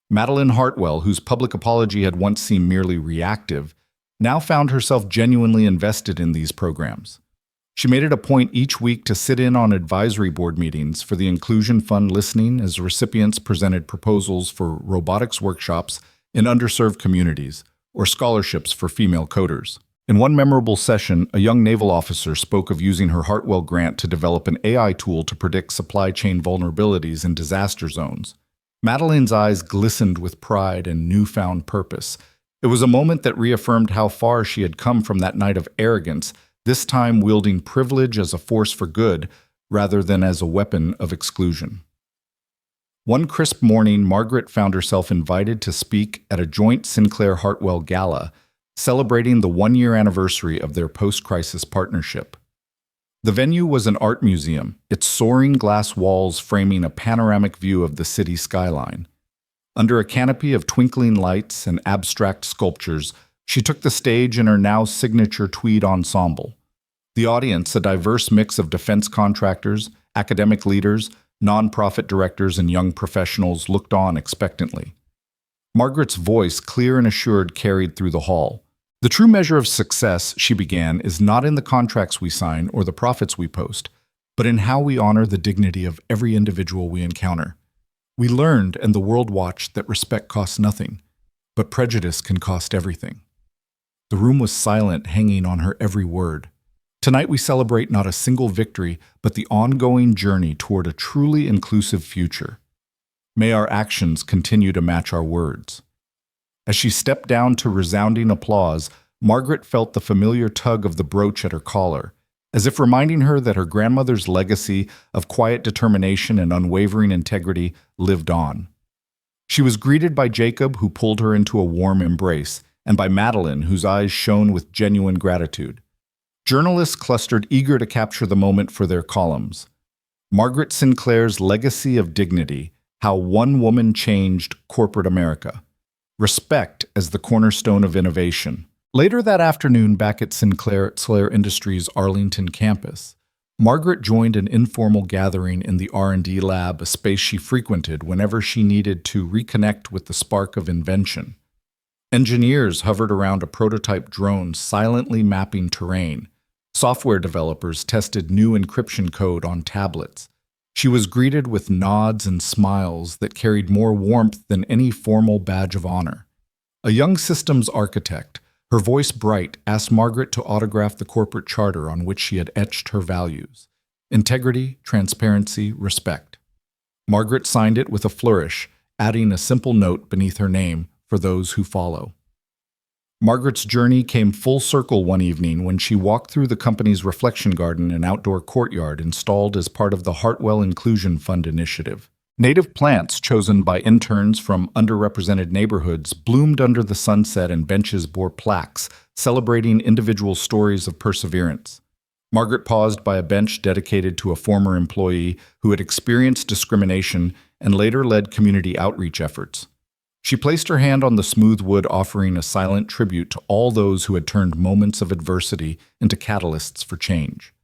Madeline Hartwell, whose public apology had once seemed merely reactive, now found herself genuinely invested in these programs. She made it a point each week to sit in on advisory board meetings for the Inclusion Fund, listening as recipients presented proposals for robotics workshops in underserved communities or scholarships for female coders. In one memorable session, a young naval officer spoke of using her Hartwell grant to develop an AI tool to predict supply chain vulnerabilities in disaster zones. Madeline's eyes glistened with pride and newfound purpose. It was a moment that reaffirmed how far she had come from that night of arrogance, this time wielding privilege as a force for good rather than as a weapon of exclusion. One crisp morning, Margaret found herself invited to speak at a joint Sinclair-Hartwell gala, celebrating the one-year anniversary of their post-crisis partnership. The venue was an art museum, its soaring glass walls framing a panoramic view of the city skyline. Under a canopy of twinkling lights and abstract sculptures, she took the stage in her now signature tweed ensemble. The audience, a diverse mix of defense contractors, academic leaders, nonprofit directors, and young professionals, looked on expectantly. Margaret's voice, clear and assured, carried through the hall. The true measure of success, she began, is not in the contracts we sign or the profits we post, but in how we honor the dignity of every individual we encounter. We learned, and the world watched, that respect costs nothing, but prejudice can cost everything. The room was silent, hanging on her every word. Tonight we celebrate not a single victory, but the ongoing journey toward a truly inclusive future. May our actions continue to match our words. As she stepped down to resounding applause, Margaret felt the familiar tug of the brooch at her collar, as if reminding her that her grandmother's legacy of quiet determination and unwavering integrity lived on. She was greeted by Jacob, who pulled her into a warm embrace, and by Madeline, whose eyes shone with genuine gratitude. Journalists clustered, eager to capture the moment for their columns. Margaret Sinclair's Legacy of Dignity: How One Woman Changed Corporate America. Respect as the cornerstone of innovation. Later that afternoon, back at Sinclair Industries' Arlington campus, Margaret joined an informal gathering in the R&D lab, a space she frequented whenever she needed to reconnect with the spark of invention. Engineers hovered around a prototype drone, silently mapping terrain. Software developers tested new encryption code on tablets. She was greeted with nods and smiles that carried more warmth than any formal badge of honor. A young systems architect, her voice bright, asked Margaret to autograph the corporate charter on which she had etched her values: integrity, transparency, respect. Margaret signed it with a flourish, adding a simple note beneath her name for those who follow. Margaret's journey came full circle one evening when she walked through the company's reflection garden and outdoor courtyard installed as part of the Hartwell Inclusion Fund initiative. Native plants chosen by interns from underrepresented neighborhoods bloomed under the sunset, and benches bore plaques celebrating individual stories of perseverance. Margaret paused by a bench dedicated to a former employee who had experienced discrimination and later led community outreach efforts. She placed her hand on the smooth wood, offering a silent tribute to all those who had turned moments of adversity into catalysts for change.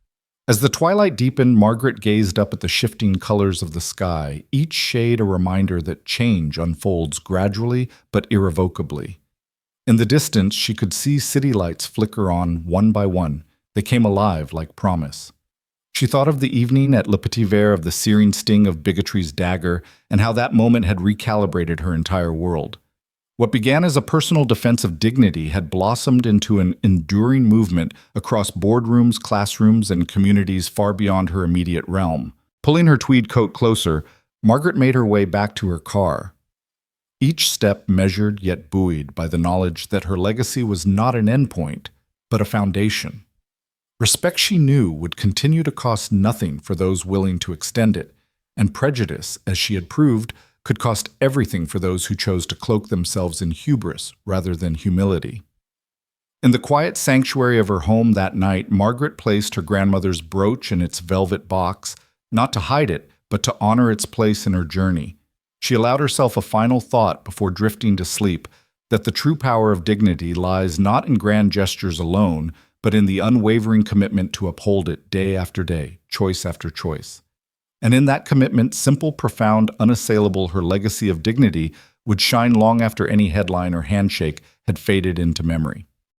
As the twilight deepened, Margaret gazed up at the shifting colors of the sky, each shade a reminder that change unfolds gradually but irrevocably. In the distance, she could see city lights flicker on one by one. They came alive like promise. She thought of the evening at Le Petit Verre, of the searing sting of bigotry's dagger, and how that moment had recalibrated her entire world. What began as a personal defense of dignity had blossomed into an enduring movement across boardrooms, classrooms, and communities far beyond her immediate realm. Pulling her tweed coat closer, Margaret made her way back to her car. Each step measured yet buoyed by the knowledge that her legacy was not an endpoint, but a foundation. Respect, she knew, would continue to cost nothing for those willing to extend it, and prejudice, as she had proved, could cost everything for those who chose to cloak themselves in hubris rather than humility. In the quiet sanctuary of her home that night, Margaret placed her grandmother's brooch in its velvet box, not to hide it, but to honor its place in her journey. She allowed herself a final thought before drifting to sleep, that the true power of dignity lies not in grand gestures alone, but in the unwavering commitment to uphold it day after day, choice after choice. And in that commitment, simple, profound, unassailable, her legacy of dignity would shine long after any headline or handshake had faded into memory.